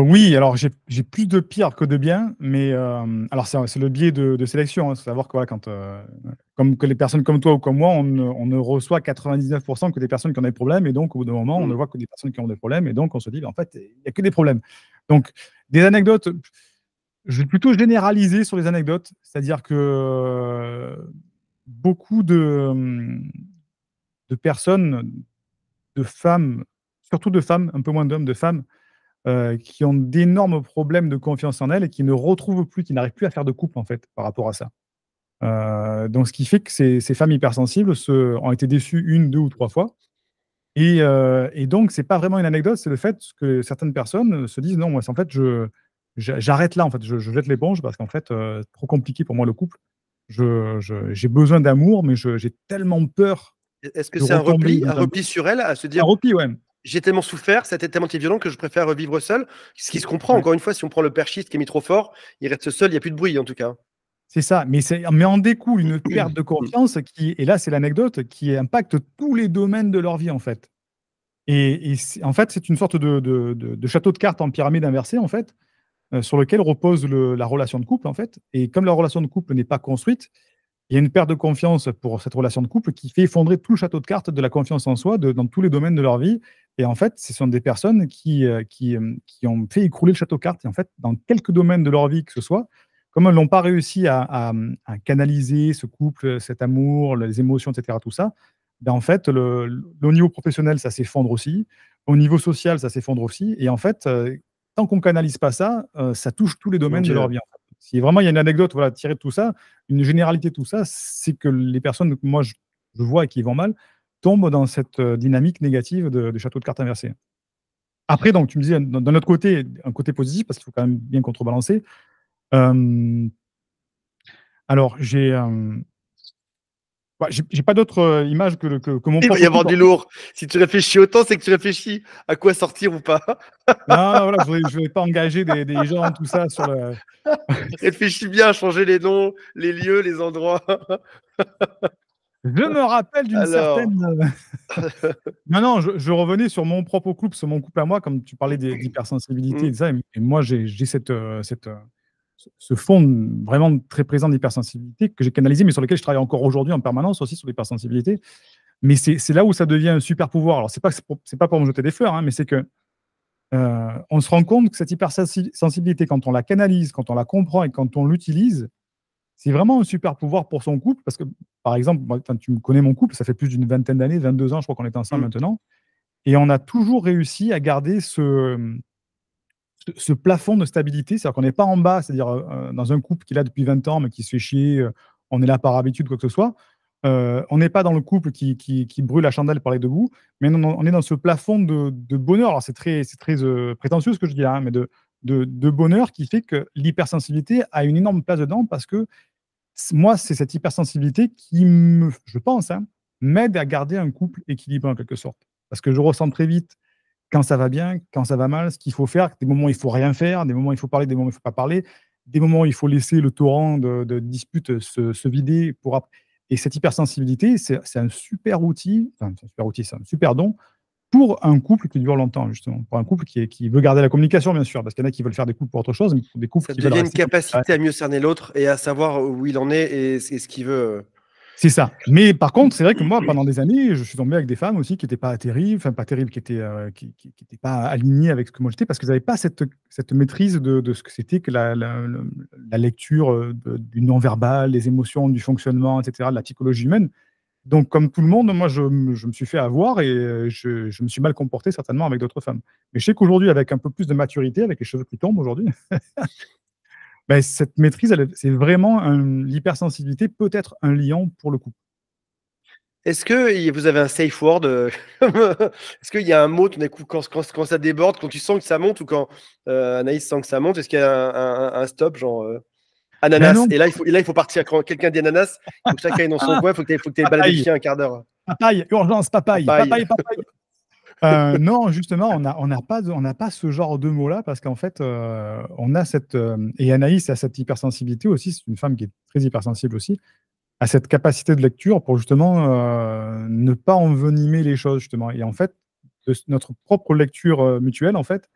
Oui, alors j'ai plus de pire que de bien, mais alors c'est le biais de sélection, hein. Faut savoir que voilà, comme que les personnes comme toi ou comme moi, on ne reçoit 99 que des personnes qui ont des problèmes et donc au bout d'un moment, on ne Mmh. voit que des personnes qui ont des problèmes et donc on se dit: «En fait, il y a que des problèmes». Donc des anecdotes, je vais plutôt généraliser sur les anecdotes, c'est-à-dire que beaucoup de personnes, de femmes, surtout de femmes, un peu moins d'hommes, de femmes qui ont d'énormes problèmes de confiance en elles et qui ne retrouvent plus, qui n'arrivent plus à faire de couple, en fait, par rapport à ça. Donc ce qui fait que ces femmes hypersensibles ont été déçues une, 2 ou 3 fois et donc c'est pas vraiment une anecdote, c'est le fait que certaines personnes, se disent: «Non, moi, c'est en fait, j'arrête là, en fait, je jette l'éponge parce qu'en fait, trop compliqué pour moi le couple. J'ai besoin d'amour, mais j'ai tellement peur Est-ce que de c'est retomber un dans un repli sur elle, à se un dire: repli, ouais. «J'ai tellement souffert, ça a été tellement été violent que je préfère vivre seul». Ce qui se comprend, Ouais. encore une fois, si on prend le perchiste qui est mis trop fort, il reste seul, il y a plus de bruit en tout cas. C'est ça, mais en découle une perte de Mmh. confiance qui et là, c'est l'anecdote, qui impacte tous les domaines de leur vie, en fait. Et en fait, c'est une sorte de château de cartes en pyramide inversée, en fait, sur lequel repose la relation de couple, en fait. Et comme la relation de couple n'est pas construite, il y a une perte de confiance pour cette relation de couple qui fait effondrer tout le château de cartes de la confiance en soi dans tous les domaines de leur vie. Et en fait, ce sont des personnes qui ont fait écrouler le château de cartes. Et en fait, dans quelques domaines de leur vie que ce soit, comme elles n'ont pas réussi à canaliser ce couple, cet amour, les émotions, etc., tout ça, ben en fait, au niveau professionnel, ça s'effondre aussi. Au niveau social, ça s'effondre aussi. Et en fait, tant qu'on ne canalise pas ça, ça touche tous les Mon domaines de leur Dieu. vie. En fait. Si vraiment il y a une anecdote voilà, tirée de tout ça, une généralité de tout ça, c'est que les personnes que moi je vois et qui vont mal tombent dans cette dynamique négative de château de cartes inversé. Après, donc, tu me disais, d'un autre côté, un côté positif, parce qu'il faut quand même bien contrebalancer. Euh, alors, j'ai pas d'autre image que mon Il va y propre avoir couple. du lourd. Si tu réfléchis autant, c'est que tu réfléchis à quoi sortir ou pas. Non, non, voilà, je vais pas engager des gens, tout ça, sur le. Réfléchis bien à changer les noms, les lieux, les endroits. Je me rappelle d'une Alors, certaine. Non, non, je revenais sur mon propre couple, sur mon couple à moi, comme tu parlais d'hypersensibilité hmm, et de ça. Et moi, j'ai ce fond vraiment très présent d'hypersensibilité que j'ai canalisé, mais sur lequel je travaille encore aujourd'hui en permanence aussi sur l'hypersensibilité. Mais c'est là où ça devient un super pouvoir. Alors, c'est pas pour me jeter des fleurs, hein, mais c'est que on se rend compte que cette hypersensibilité, quand on la canalise, quand on la comprend et quand on l'utilise, c'est vraiment un super pouvoir pour son couple. Parce que, par exemple, moi, tu me connais mon couple, ça fait plus d'une vingtaine d'années, 22 ans, je crois qu'on est ensemble hmm. maintenant. Et on a toujours réussi à garder ce plafond de stabilité. C'est-à-dire qu'on n'est pas en bas, c'est-à-dire dans un couple qui est là depuis 20 ans, mais qui se fait chier, on est là par habitude, quoi que ce soit. On n'est pas dans le couple qui brûle la chandelle par les deux bouts, mais on est dans ce plafond de bonheur. Alors, c'est très prétentieux ce que je dis là, hein, mais de bonheur qui fait que l'hypersensibilité a une énorme place dedans parce que moi, c'est cette hypersensibilité qui je pense, hein, m'aide à garder un couple équilibré en quelque sorte. Parce que je ressens très vite quand ça va bien, quand ça va mal, ce qu'il faut faire, des moments où il faut rien faire, des moments où il faut parler, des moments où il ne faut pas parler, des moments où il faut laisser le torrent de disputes se vider et cette hypersensibilité, c'est un super outil, enfin, c'est un super outil, c'est un super don pour un couple qui dure longtemps, justement. Pour un couple qui veut garder la communication, bien sûr, parce qu'il y en a qui veulent faire des couples pour autre chose, mais pour des couples Ça qui veulent devient une rester. capacité à mieux cerner l'autre et à savoir où il en est et ce qu'il veut. C'est ça. Mais par contre, c'est vrai que moi, pendant des années, je suis tombé avec des femmes aussi qui n'étaient pas terribles, enfin pas terribles, qui étaient pas alignées avec ce que moi j'étais, parce qu'elles n'avaient pas cette maîtrise de ce que c'était que la lecture du non-verbal, des émotions, du fonctionnement, etc., de la psychologie humaine. Donc, comme tout le monde, moi, je me suis fait avoir et je me suis mal comporté certainement avec d'autres femmes. Mais je sais qu'aujourd'hui, avec un peu plus de maturité, avec les cheveux qui tombent aujourd'hui, ben, cette maîtrise, c'est vraiment l'hypersensibilité peut être un lion pour le couple. Est-ce que vous avez un safe word Est-ce qu'il y a un mot tout d'un coup quand ça déborde, quand tu sens que ça monte ou quand Anaïs sent que ça monte, est-ce qu'il y a un stop, genre Ben ananas non, et là, il faut partir. Quand quelqu'un dit ananas, il faut que chacun aille dans son ah, coin, il faut que tu aies baladé le papaye, chien un quart d'heure. papaye, urgence, papaye, Papaye. papaye, papaye. Non, justement, on n'a pas ce genre de mots-là parce qu'en fait, on a et Anaïs a cette hypersensibilité aussi, c'est une femme qui est très hypersensible aussi, a cette capacité de lecture pour justement ne pas envenimer les choses, justement. Et en fait, de notre propre lecture mutuelle, en fait,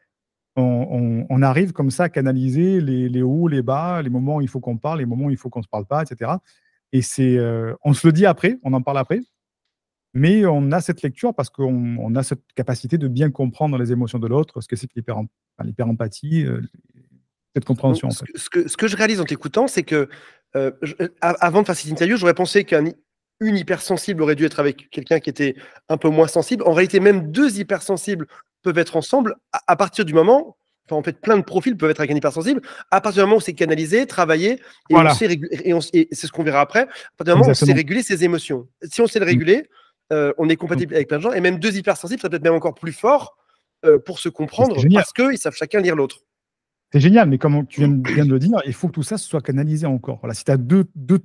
on arrive comme ça à canaliser les hauts, les bas, les moments où il faut qu'on parle, les moments où il faut qu'on ne se parle pas, etc. Et on se le dit après, on en parle après, mais on a cette lecture parce qu'on a cette capacité de bien comprendre les émotions de l'autre, ce que c'est que l'hyper-empathie, cette Donc, compréhension, en fait. ce que je réalise en t'écoutant, c'est que avant de faire cette interview, j'aurais pensé qu'une hypersensible aurait dû être avec quelqu'un qui était un peu moins sensible. En réalité, même deux hypersensibles peuvent être ensemble à partir du moment, enfin, en fait, plein de profils peuvent être avec un hypersensible, à partir du moment où c'est canalisé, travaillé, et on Voilà, sait et c'est ce qu'on verra après, à partir du moment où on sait exactement. réguler ses émotions. Si on sait le Mm. réguler, on est compatible avec plein de gens, et même deux hypersensibles, ça peut être même encore plus fort pour se Et c'est comprendre, génial. parce qu'ils savent chacun lire l'autre. C'est génial, mais comme tu viens bien de le dire, il faut que tout ça soit canalisé encore. Voilà, si tu as deux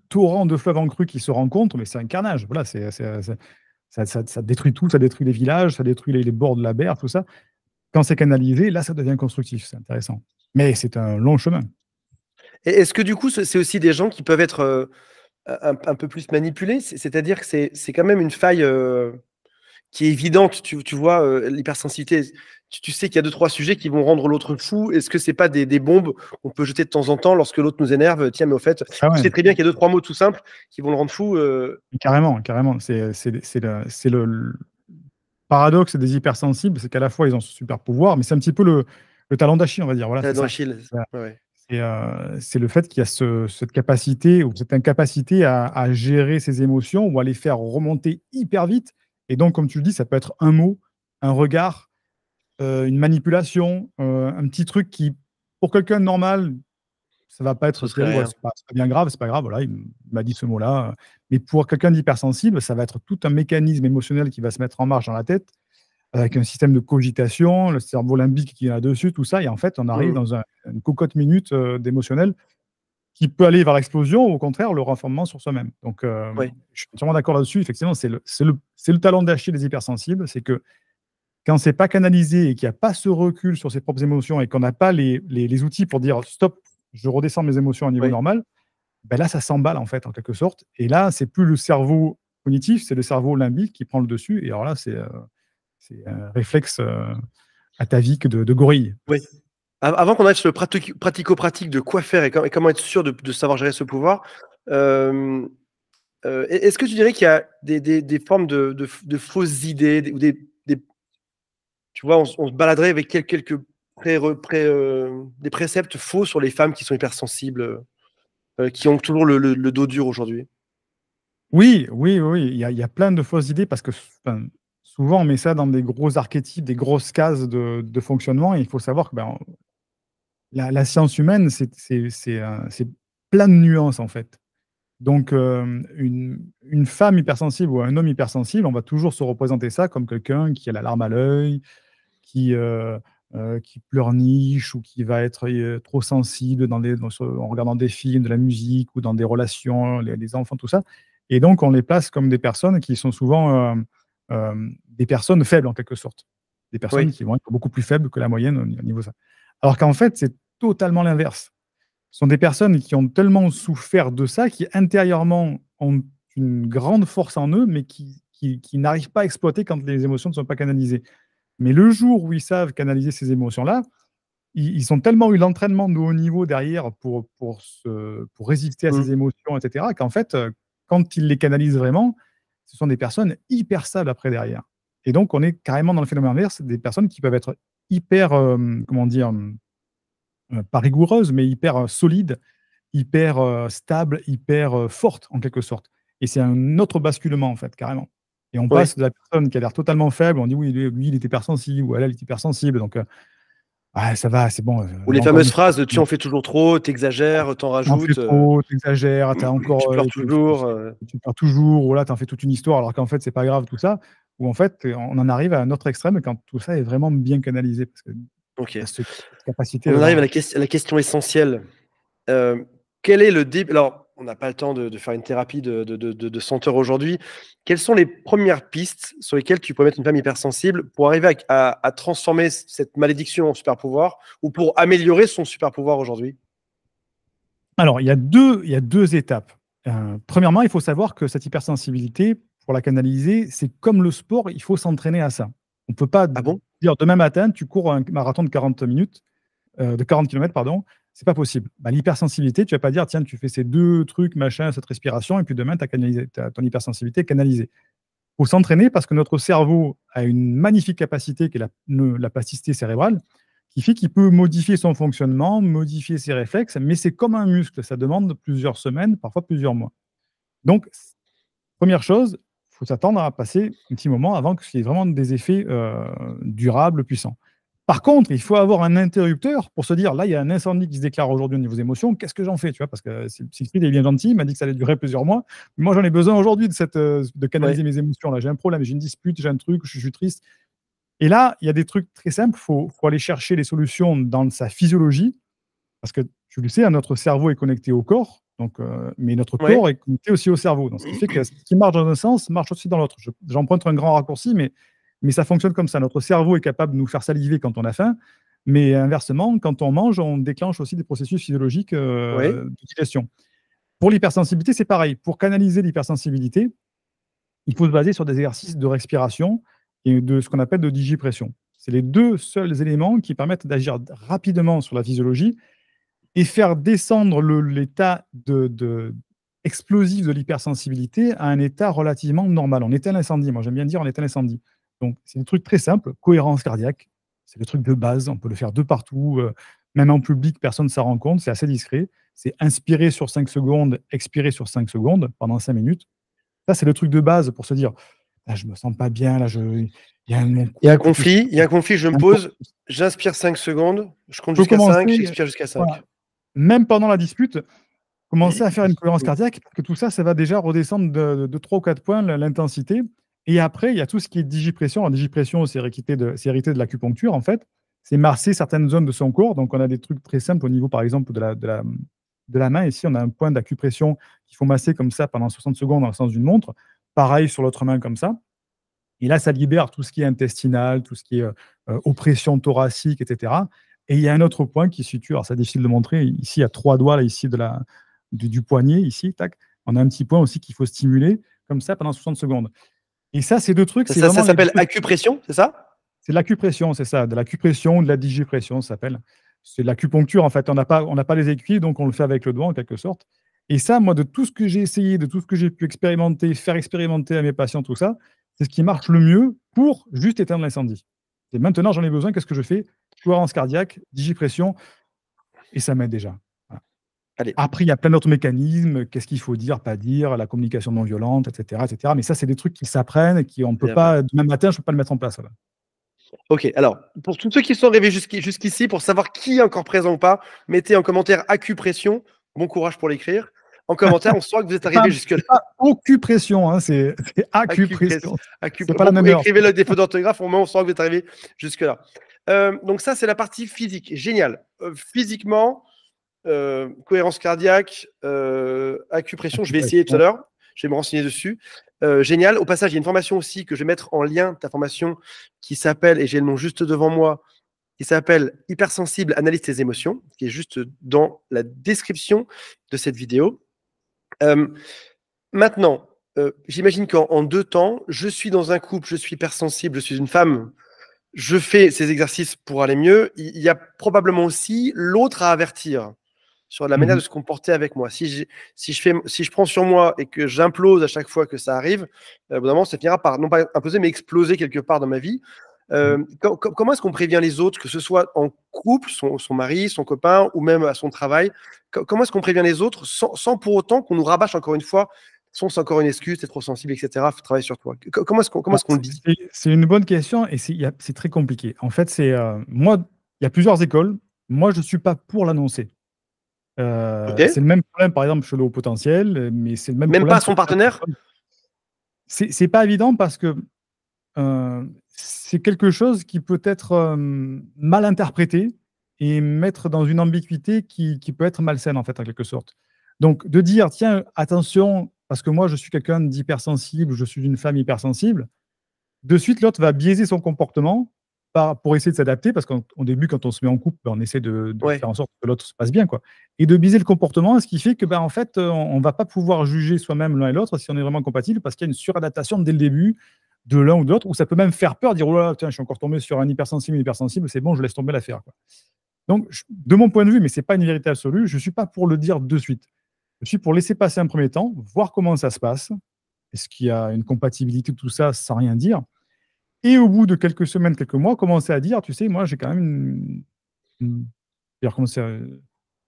torrents de fleuves en crue qui se rencontrent, mais c'est un carnage. Voilà, ça détruit tout, ça détruit les villages, ça détruit les bords de la mer, tout ça. Quand c'est canalisé, là, ça devient constructif, c'est intéressant. Mais c'est un long chemin. Et est-ce que du coup, c'est aussi des gens qui peuvent être un peu plus manipulés? C'est-à-dire que c'est quand même une faille qui est évidente, tu vois, l'hypersensibilité. Tu sais qu'il y a deux, trois sujets qui vont rendre l'autre fou. Est-ce que c'est pas des bombes qu'on peut jeter de temps en temps lorsque l'autre nous énerve? Tiens, mais au fait, Ah tu ouais, sais très bien qu'il y a deux, trois mots tout simples qui vont le rendre fou. carrément, carrément. Le paradoxe des hypersensibles, c'est qu'à la fois, ils ont ce super pouvoir, mais c'est un petit peu le talent d'Achille, on va dire. Voilà, c'est ça. Dans Shield. Ouais. c'est le fait qu'il y a cette capacité ou cette incapacité à gérer ses émotions ou à les faire remonter hyper vite. Et donc, comme tu le dis, ça peut être un mot, un regard, une manipulation, un petit truc qui, pour quelqu'un de normal, ça va pas Ce être serait terrible, ouais, rien. c'est pas bien grave, c'est pas grave, voilà, il m'a dit ce mot-là. Mais pour quelqu'un d'hypersensible, ça va être tout un mécanisme émotionnel qui va se mettre en marche dans la tête, avec un système de cogitation, le cerveau limbique qui est là-dessus, tout ça. Et en fait, on arrive Mmh. dans une cocotte minute d'émotionnel qui peut aller vers l'explosion ou au contraire le renfermement sur soi-même. Donc, Ouais. je suis entièrement d'accord là-dessus. Effectivement, c'est le talon d'Achille des hypersensibles, c'est que quand c'est pas canalisé et qu'il n'y a pas ce recul sur ses propres émotions et qu'on n'a pas les outils pour dire stop, je redescends mes émotions à un niveau Ouais. normal, ben là, ça s'emballe en fait, en quelque sorte. Et là, c'est plus le cerveau cognitif, c'est le cerveau limbique qui prend le dessus. Et alors là, c'est un réflexe atavique de gorille. Ouais. Avant qu'on aille sur le pratico-pratique de quoi faire et comment être sûr de savoir gérer ce pouvoir, est-ce que tu dirais qu'il y a des formes de fausses idées, des tu vois, on se baladerait avec quelques des préceptes faux sur les femmes qui sont hypersensibles, qui ont toujours le dos dur aujourd'hui? Oui, oui, oui, il y a plein de fausses idées parce que enfin, souvent on met ça dans des gros archétypes, des grosses cases de fonctionnement. Et il faut savoir que ben, la science humaine, c'est plein de nuances en fait. Donc, une femme hypersensible ou un homme hypersensible, on va toujours se représenter ça comme quelqu'un qui a la larme à l'œil, qui pleurniche ou qui va être trop sensible en regardant des films, de la musique ou dans des relations, les enfants, tout ça. Et donc, on les place comme des personnes qui sont souvent des personnes faibles en quelque sorte. Des personnes Oui, qui vont être beaucoup plus faibles que la moyenne au niveau de ça. Alors qu'en fait, c'est totalement l'inverse. Ce sont des personnes qui ont tellement souffert de ça, qui intérieurement ont une grande force en eux, mais qui n'arrivent pas à exploiter quand les émotions ne sont pas canalisées. Mais le jour où ils savent canaliser ces émotions-là, ils ont tellement eu l'entraînement de haut niveau derrière pour résister à mmh, ces émotions, etc., qu'en fait, quand ils les canalisent vraiment, ce sont des personnes hyper stables après derrière. Et donc, on est carrément dans le phénomène inverse, des personnes qui peuvent être hyper, comment dire, pas rigoureuses, mais hyper solides, hyper stable, hyper forte en quelque sorte. Et c'est un autre basculement en fait, carrément. Et on ouais. passe de la personne qui a l'air totalement faible, on dit oui, lui il est hypersensible ou elle est hypersensible, donc ah, ça va, c'est bon, Ou elle les a encore fameuses une phrases de: «Tu en fais toujours trop, tu exagères, tu en tu en fais rajoutes, trop, tu exagères, tu as tu encore, pleures toujours», tu perds toujours, ou là tu en fais toute une histoire alors qu'en fait c'est pas grave tout ça. Ou en fait, on en arrive à un autre extrême quand tout ça est vraiment bien canalisé parce qu'il OK. y a cette capacité On en arrive dedans, à ouais. la question essentielle. Quel est le début alors, on n'a pas le temps de faire une thérapie de 100 heures aujourd'hui. Quelles sont les premières pistes sur lesquelles tu pourrais mettre une femme hypersensible pour arriver à transformer cette malédiction en super pouvoir ou pour améliorer son super pouvoir aujourd'hui? Alors, il y a 2 étapes. Premièrement, il faut savoir que cette hypersensibilité, pour la canaliser, c'est comme le sport, il faut s'entraîner à ça. On peut pas Ah bon? dire: «Demain matin, tu cours un marathon de 40 minutes, de 40 kilomètres, pardon», c'est pas possible. Bah, l'hypersensibilité, tu vas pas dire: «Tiens, tu fais ces 2 trucs, machin, cette respiration et puis demain, tu ton hypersensibilité est canalisée». Il faut s'entraîner parce que notre cerveau a une magnifique capacité qui est la plasticité cérébrale, qui fait qu'il peut modifier son fonctionnement, modifier ses réflexes, mais c'est comme un muscle, ça demande plusieurs semaines, parfois plusieurs mois. Donc, première chose, il faut s'attendre à passer un petit moment avant qu'il y ait vraiment des effets durables, puissants. Par contre, il faut avoir un interrupteur pour se dire, là, il y a un incendie qui se déclare aujourd'hui au niveau des émotions, qu'est-ce que j'en fais, tu vois? Parce que Siegfried est bien gentil, il m'a dit que ça allait durer plusieurs mois. Mais moi, j'en ai besoin aujourd'hui de Ouais, canaliser mes émotions. Là, j'ai un problème, j'ai une dispute, j'ai un truc, je suis triste. Et là, il y a des trucs très simples. Il faut aller chercher les solutions dans sa physiologie, parce que tu le sais, hein, notre cerveau est connecté au corps, donc, mais notre ouais. corps est connecté aussi au cerveau. Donc, ce qui fait que ce qui marche dans un sens marche aussi dans l'autre. J'emprunte un grand raccourci, mais ça fonctionne comme ça. Notre cerveau est capable de nous faire saliver quand on a faim, mais inversement, quand on mange, on déclenche aussi des processus physiologiques Ouais, de digestion. Pour l'hypersensibilité, c'est pareil. Pour canaliser l'hypersensibilité, il faut se baser sur des exercices de respiration et de ce qu'on appelle de digipression. C'est les deux seuls éléments qui permettent d'agir rapidement sur la physiologie et faire descendre l'état explosif de l'hypersensibilité à un état relativement normal. On éteint l'incendie. Moi, j'aime bien dire on éteint l'incendie. Donc, c'est des trucs très simples. Cohérence cardiaque, c'est le truc de base. On peut le faire de partout. Même en public, personne ne s'en rend compte. C'est assez discret. C'est inspirer sur 5 secondes, expirer sur 5 secondes pendant 5 minutes. Ça, c'est le truc de base pour se dire là, je me sens pas bien, là, il y a un conflit, je me pose, j'inspire 5 secondes, je compte jusqu'à 5, j'expire jusqu'à 5. Voilà. Même pendant la dispute, commencer à faire une cohérence cardiaque, parce que tout ça, ça va déjà redescendre de 3 ou 4 points l'intensité. Et après, il y a tout ce qui est digipression. La digipression, c'est hérité de l'acupuncture, en fait. C'est masser certaines zones de son corps. Donc, on a des trucs très simples au niveau, par exemple, de la main. Ici, on a un point d'acupression qu'il faut masser comme ça pendant 60 secondes dans le sens d'une montre. Pareil sur l'autre main, comme ça. Et là, ça libère tout ce qui est intestinal, tout ce qui est oppression thoracique, etc. Et il y a un autre point qui se situe, alors c'est difficile de montrer, ici, il y a 3 doigts, là, ici, du poignet, ici, tac. On a un petit point aussi qu'il faut stimuler, comme ça, pendant 60 secondes. Et ça, ces 2 trucs, ça s'appelle acupression, c'est ça? C'est de l'acupression, c'est ça. De l'acupression, de la digipression, ça s'appelle. C'est de l'acupuncture, en fait. On n'a pas les aiguilles, donc on le fait avec le doigt, en quelque sorte. Et ça, moi, de tout ce que j'ai essayé, de tout ce que j'ai pu expérimenter, faire expérimenter à mes patients, tout ça, c'est ce qui marche le mieux pour juste éteindre l'incendie. Et maintenant, j'en ai besoin, qu'est-ce que je fais? Cohérence cardiaque, digipression, et ça m'aide déjà. Voilà. Après, il y a plein d'autres mécanismes, qu'est-ce qu'il faut dire, pas dire, la communication non violente, etc. etc. Mais ça, c'est des trucs qui s'apprennent et qu'on ne peut pas, demain matin, je ne peux pas le mettre en place. Voilà. Ok, alors, pour tous ceux qui sont arrivés jusqu'ici, pour savoir qui est encore présent ou pas, mettez en commentaire acupression. Bon courage pour l'écrire. En commentaire, on sent que vous êtes arrivé jusque-là. Pas ocupression, hein, c'est acupression. C'est pas la même heure. Écrivez le défaut d'orthographe, on sent que vous êtes arrivé jusque-là. Donc ça, c'est la partie physique. Génial. Physiquement, cohérence cardiaque, acupression, je vais essayer tout à l'heure. Je vais me renseigner dessus. Génial. Au passage, il y a une formation aussi que je vais mettre en lien, ta formation, qui s'appelle, et j'ai le nom juste devant moi, qui s'appelle Hypersensible, analyse tes émotions, qui est juste dans la description de cette vidéo. Maintenant, j'imagine qu'en 2 temps, je suis dans un couple, je suis hypersensible, je suis une femme, je fais ces exercices pour aller mieux. Il y a probablement aussi l'autre à avertir sur la manière de se comporter avec moi. Si je prends sur moi et que j'implose à chaque fois que ça arrive, évidemment, ça finira par, non pas imploser, mais exploser quelque part dans ma vie. Comment est-ce qu'on prévient les autres, que ce soit en couple, son mari, son copain, ou même à son travail? Comment est-ce qu'on prévient les autres sans pour autant qu'on nous rabâche encore une fois, c'est encore une excuse, t'es trop sensible, etc. Faut travailler sur toi. Comment est-ce qu'on le dit? C'est une bonne question et c'est très compliqué. En fait, moi, il y a plusieurs écoles. Moi, je ne suis pas pour l'annoncer. C'est le même problème, par exemple, chez le haut potentiel, mais c'est le même problème. Même pas son partenaire? C'est pas évident parce que c'est quelque chose qui peut être mal interprété et mettre dans une ambiguïté qui peut être malsaine, en fait, en quelque sorte. Donc, de dire, tiens, attention, parce que moi, je suis quelqu'un d'hypersensible, je suis une femme hypersensible, de suite, l'autre va biaiser son comportement pour essayer de s'adapter, parce qu'au début, quand on se met en couple, on essaie de faire en sorte que l'autre se passe bien, quoi. Et de biaiser le comportement, ce qui fait que, en fait, on ne va pas pouvoir juger soi-même l'un et l'autre si on est vraiment compatible, parce qu'il y a une suradaptation dès le début de l'un ou de l'autre, où ça peut même faire peur, dire, oh là là, tiens, je suis encore tombé sur un hypersensible, c'est bon, je laisse tomber l'affaire, quoi. Donc, de mon point de vue, mais ce n'est pas une vérité absolue, je ne suis pas pour le dire de suite. Je suis pour laisser passer un premier temps, voir comment ça se passe, est-ce qu'il y a une compatibilité de tout ça sans rien dire. Et au bout de quelques semaines, quelques mois, commencer à dire, tu sais, moi, j'ai quand même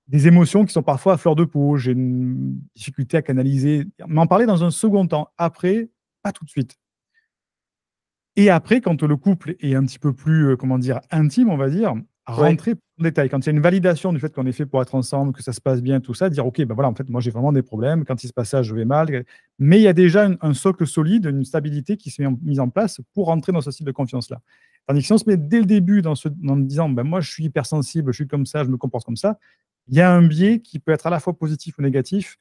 des émotions qui sont parfois à fleur de peau, j'ai une difficulté à canaliser, m'en parler dans un second temps. Après, pas tout de suite. Et après, quand le couple est un petit peu plus, intime, on va dire, rentrer en détail. Quand il y a une validation du fait qu'on est fait pour être ensemble, que ça se passe bien, tout ça, dire, OK, voilà, en fait, moi, j'ai vraiment des problèmes. Quand il se passe ça, je vais mal. Mais il y a déjà un socle solide, une stabilité qui s'est mise en place pour rentrer dans ce style de confiance-là. Tandis que si on se met dès le début en disant, moi, je suis hypersensible, je suis comme ça, je me comporte comme ça, il y a un biais qui peut être à la fois positif ou négatif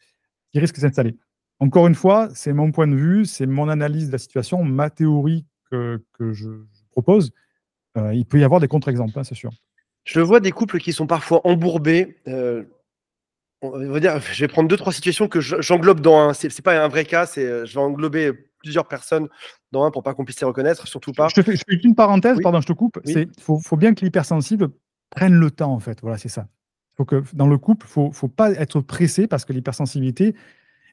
qui risque de s'installer. Encore une fois, c'est mon point de vue, c'est mon analyse de la situation, ma théorie que je propose. Il peut y avoir des contre-exemples, hein, c'est sûr. Je vois des couples qui sont parfois embourbés. On va dire, je vais prendre 2-3 situations que j'englobe dans un. C'est pas un vrai cas, je vais englober plusieurs personnes dans un pour pas qu'on puisse les reconnaître, surtout pas. Je fais une parenthèse, pardon, je te coupe. Il faut bien que l'hypersensible prenne le temps, en fait. Voilà, c'est ça. Faut que dans le couple, faut pas être pressé parce que l'hypersensibilité,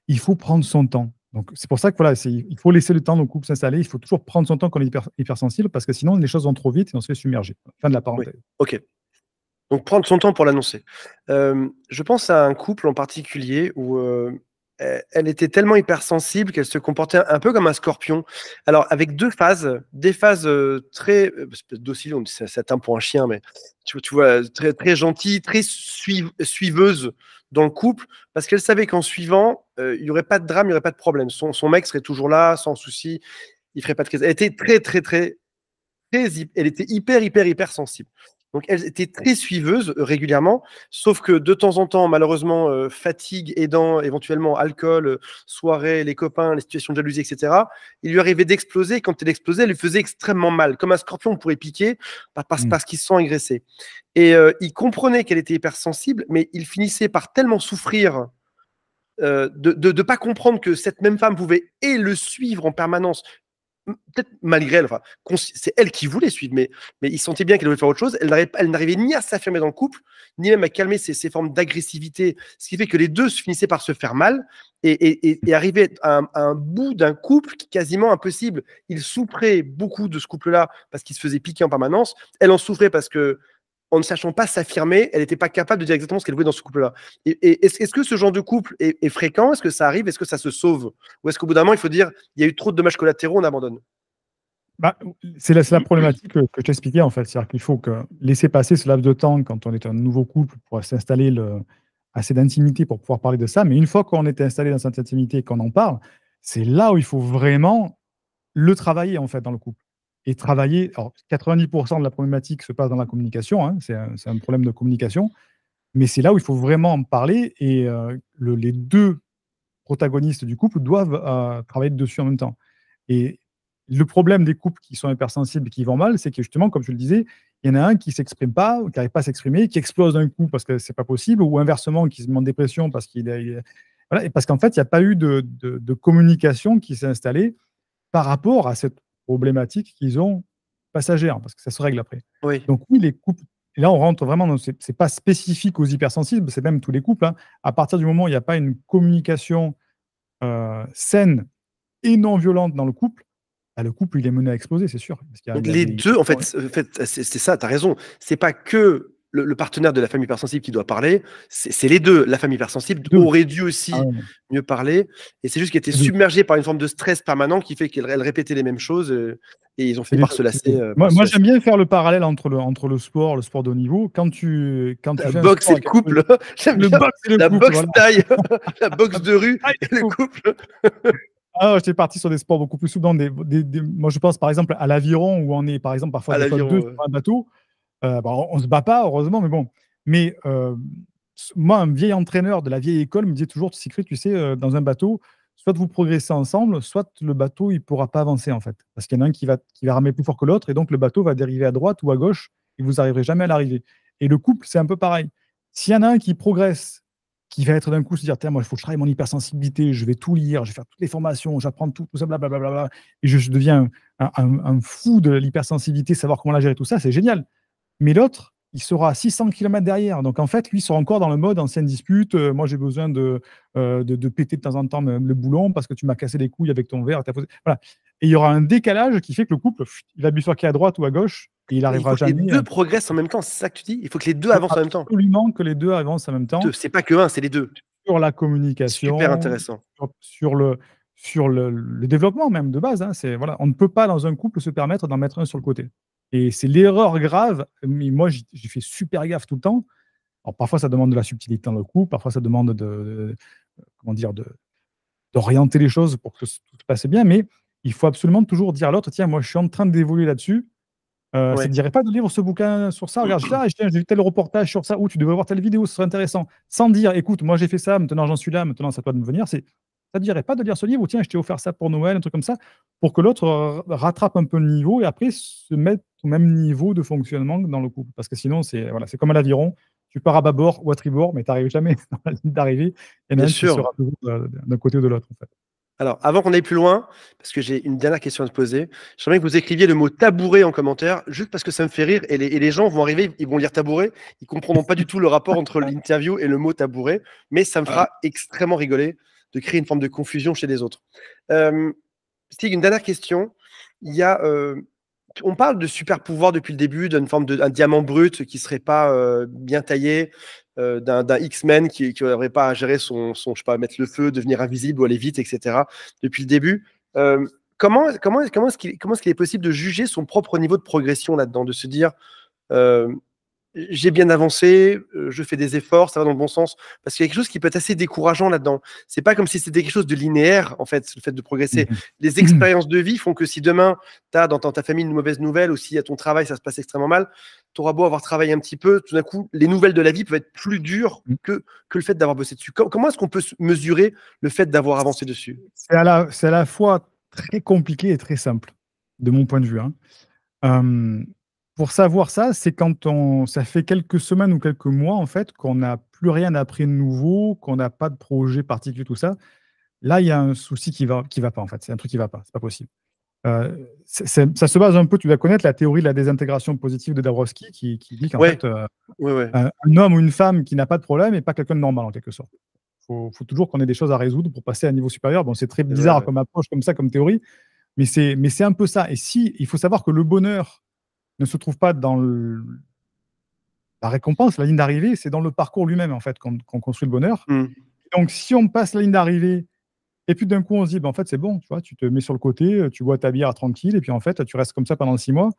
il faut prendre son temps. Donc, c'est pour ça que il faut laisser le temps au couple s'installer. Il faut toujours prendre son temps quand on est hypersensible parce que sinon, les choses vont trop vite et on se fait submerger. Fin de la parenthèse. Ok. Donc, prendre son temps pour l'annoncer. Je pense à un couple en particulier où elle était tellement hypersensible qu'elle se comportait un peu comme un scorpion. Alors, avec des phases très dociles, c'est un terme pour un chien, mais tu vois, très, très gentilles, très suiveuses dans le couple, parce qu'elle savait qu'en suivant, il n'y aurait pas de drame, il n'y aurait pas de problème. Son mec serait toujours là, sans souci, il ferait pas de crise. Elle était elle était hyper sensible. Donc, elle était très suiveuse régulièrement, sauf que de temps en temps, malheureusement, fatigue aidant, éventuellement alcool, soirée, les copains, les situations de jalousie, etc., il lui arrivait d'exploser. Quand elle explosait, elle lui faisait extrêmement mal. Comme un scorpion pourrait piquer parce qu'il se sent agressé. Et il comprenait qu'elle était hypersensible, mais il finissait par tellement souffrir de ne pas comprendre que cette même femme pouvait et le suivre en permanence, peut-être malgré elle, enfin, c'est elle qui voulait suivre, mais il sentait bien qu'elle devait faire autre chose. Elle n'arrivait ni à s'affirmer dans le couple, ni même à calmer ses formes d'agressivité, ce qui fait que les deux finissaient par se faire mal et arrivaient à un bout d'un couple qui est quasiment impossible. Il souffrait beaucoup de ce couple-là parce qu'il se faisait piquer en permanence. Elle en souffrait parce que, en ne sachant pas s'affirmer, elle n'était pas capable de dire exactement ce qu'elle voulait dans ce couple-là. Est-ce que ce genre de couple est fréquent? Est-ce que ça arrive? Est-ce que ça se sauve? Ou est-ce qu'au bout d'un moment, il faut dire, il y a eu trop de dommages collatéraux, on abandonne? Bah, c'est la problématique que je t'expliquais en fait. C'est-à-dire qu'il faut que laisser passer ce laps de temps quand on est un nouveau couple pour s'installer assez d'intimité pour pouvoir parler de ça. Mais une fois qu'on est installé dans cette intimité et qu'on en parle, c'est là où il faut vraiment le travailler en fait dans le couple. Et travailler, alors 90% de la problématique se passe dans la communication, hein, c'est un problème de communication, mais c'est là où il faut vraiment en parler et les deux protagonistes du couple doivent travailler dessus en même temps. Et le problème des couples qui sont hypersensibles et qui vont mal, c'est que justement, comme je le disais, il y en a un qui ne s'exprime pas, qui n'arrive pas à s'exprimer, qui explose d'un coup parce que c'est pas possible, ou inversement, qui se met en dépression parce voilà, et parce qu'en fait, il n'y a pas eu de communication qui s'est installée par rapport à cette problématique qu'ils ont passagère, parce que ça se règle après. Oui. Donc oui, les couples, et là on rentre vraiment dans, c'est pas spécifique aux hypersensibles, c'est même tous les couples, hein. À partir du moment où il n'y a pas une communication saine et non violente dans le couple, bah, le couple il est mené à exploser, c'est sûr. Parce qu'il y a, Donc il y a les des... deux, en fait, c'est ça, tu as raison. C'est pas que le partenaire de la femme hypersensible qui doit parler, c'est les deux. La femme hypersensible Deux. aurait dû Ah aussi ouais, mieux parler, et c'est juste qu'elle était c'est les deux. submergée par une forme de stress permanent qui fait qu'elle répétait les mêmes choses, et ils ont C'est fini les par deux, se c'est les lasser. deux. Moi j'aime bien faire le parallèle entre le sport de haut niveau. Quand tu La fais un boxe sport et le avec couple, j'aime le bien boxe et le la couple, boxe voilà. taille, la boxe de rue Ah, et il le faut- couple. Ah, j'étais parti sur des sports beaucoup plus souples. Moi, je pense par exemple à l'aviron où on est par exemple parfois À des fois deux l'aviron. sur un bateau. On se bat pas, heureusement, mais bon. Mais moi, un vieil entraîneur de la vieille école me disait toujours, Cycrit, tu sais, dans un bateau, soit vous progressez ensemble, soit le bateau il pourra pas avancer en fait, parce qu'il y en a un qui va ramer plus fort que l'autre, et donc le bateau va dériver à droite ou à gauche, et vous n'arriverez jamais à l'arrivée. Et le couple, c'est un peu pareil. S'il y en a un qui progresse, qui va être d'un coup se dire, tiens, moi, il faut que je travaille mon hypersensibilité, je vais tout lire, je vais faire toutes les formations, j'apprends tout ça, blablabla, et je deviens un fou de l'hypersensibilité, savoir comment la gérer, tout ça, c'est génial. Mais l'autre, il sera à 600 kilomètres derrière. Donc en fait, lui, il sera encore dans le mode ancienne dispute. Moi, j'ai besoin de péter de temps en temps le boulon parce que tu m'as cassé les couilles avec ton verre. Voilà. Et il y aura un décalage qui fait que le couple, il va bifurquer à droite ou à gauche et il Il n'arrivera faut que les jamais. deux progressent en même temps, c'est ça que tu dis? Il faut que les deux Il faut avancent en même temps? absolument que les deux avancent en même temps Deux, c'est pas que un, c'est les deux. sur la Super communication, intéressant. sur le développement même de base, hein. Voilà, on ne peut pas dans un couple se permettre d'en mettre un sur le côté. Et c'est l'erreur grave. Mais moi, j'ai fait super gaffe tout le temps. Alors parfois, ça demande de la subtilité dans le couple, parfois ça demande comment dire, d'orienter les choses pour que tout se passe bien, mais il faut absolument toujours dire à l'autre, tiens, moi je suis en train d'évoluer là-dessus. Ça ne te Ouais. dirait pas de lire ce bouquin sur ça? Regarde, tiens, j'ai vu tel reportage sur ça, ou tu devrais voir telle vidéo, ce serait intéressant. Sans dire, écoute, moi j'ai fait ça, maintenant j'en suis là, maintenant c'est à toi de me venir. Ça ne te dirait pas de lire ce livre, ou tiens, je t'ai offert ça pour Noël, un truc comme ça, pour que l'autre rattrape un peu le niveau et après se mette au même niveau de fonctionnement dans le couple. Parce que sinon, c'est comme à l'aviron, tu pars à bâbord ou à tribord, mais tu n'arrives jamais dans la ligne d'arrivée. Il y en a Bien un qui sûr. sera toujours d'un côté ou de l'autre, en fait. Alors, avant qu'on aille plus loin, parce que j'ai une dernière question à te poser, j'aimerais que vous écriviez le mot tabouret en commentaire, juste parce que ça me fait rire, et les gens vont arriver, ils vont lire tabouret, ils comprendront pas du tout le rapport entre l'interview et le mot tabouret, mais ça me fera extrêmement rigoler de créer une forme de confusion chez les autres. Stig, une dernière question. Il y a On parle de super pouvoir depuis le début, d'une forme d'un diamant brut qui serait pas bien taillé, d'un X-Men qui n'aurait pas à gérer je sais pas, mettre le feu, devenir invisible ou aller vite, etc. Depuis le début. Comment est-ce qu'il est possible de juger son propre niveau de progression là-dedans, de se dire euh, j'ai bien avancé, je fais des efforts, ça va dans le bon sens. Parce qu'il y a quelque chose qui peut être assez décourageant là-dedans. C'est pas comme si c'était quelque chose de linéaire, en fait, le fait de progresser. Les Mhm. expériences de vie font que si demain, tu as dans ta famille une mauvaise nouvelle, ou si à ton travail, ça se passe extrêmement mal, tu auras beau avoir travaillé un petit peu, tout d'un coup, les nouvelles de la vie peuvent être plus dures que le fait d'avoir bossé dessus. Comment est-ce qu'on peut mesurer le fait d'avoir avancé dessus? C'est à la fois très compliqué et très simple, de mon point de vue, hein. Euh, pour savoir ça, c'est quand ça fait quelques semaines ou quelques mois, en fait, qu'on n'a plus rien appris de nouveau, qu'on n'a pas de projet particulier, tout ça. Là, il y a un souci qui va pas, en fait. C'est un truc qui va pas. C'est pas possible. Ça se base un peu, tu dois connaître la théorie de la désintégration positive de Dabrowski qui dit qu'en Ouais, fait, ouais, ouais. un homme ou une femme qui n'a pas de problème n'est pas quelqu'un de normal, en quelque sorte. Faut toujours qu'on ait des choses à résoudre pour passer à un niveau supérieur. Bon, c'est très C'est vrai, bizarre ouais. comme approche, comme ça, comme théorie, mais c'est un peu ça. Et si, il faut savoir que le bonheur ne se trouve pas dans la récompense, la ligne d'arrivée, c'est dans le parcours lui-même, en fait, qu'on construit le bonheur. Hmm. Donc, si on passe la ligne d'arrivée et puis d'un coup, on se dit, bah, en fait, c'est bon, tu vois, tu te mets sur le côté, tu bois ta bière tranquille, et puis en fait, tu restes comme ça pendant 6 mois,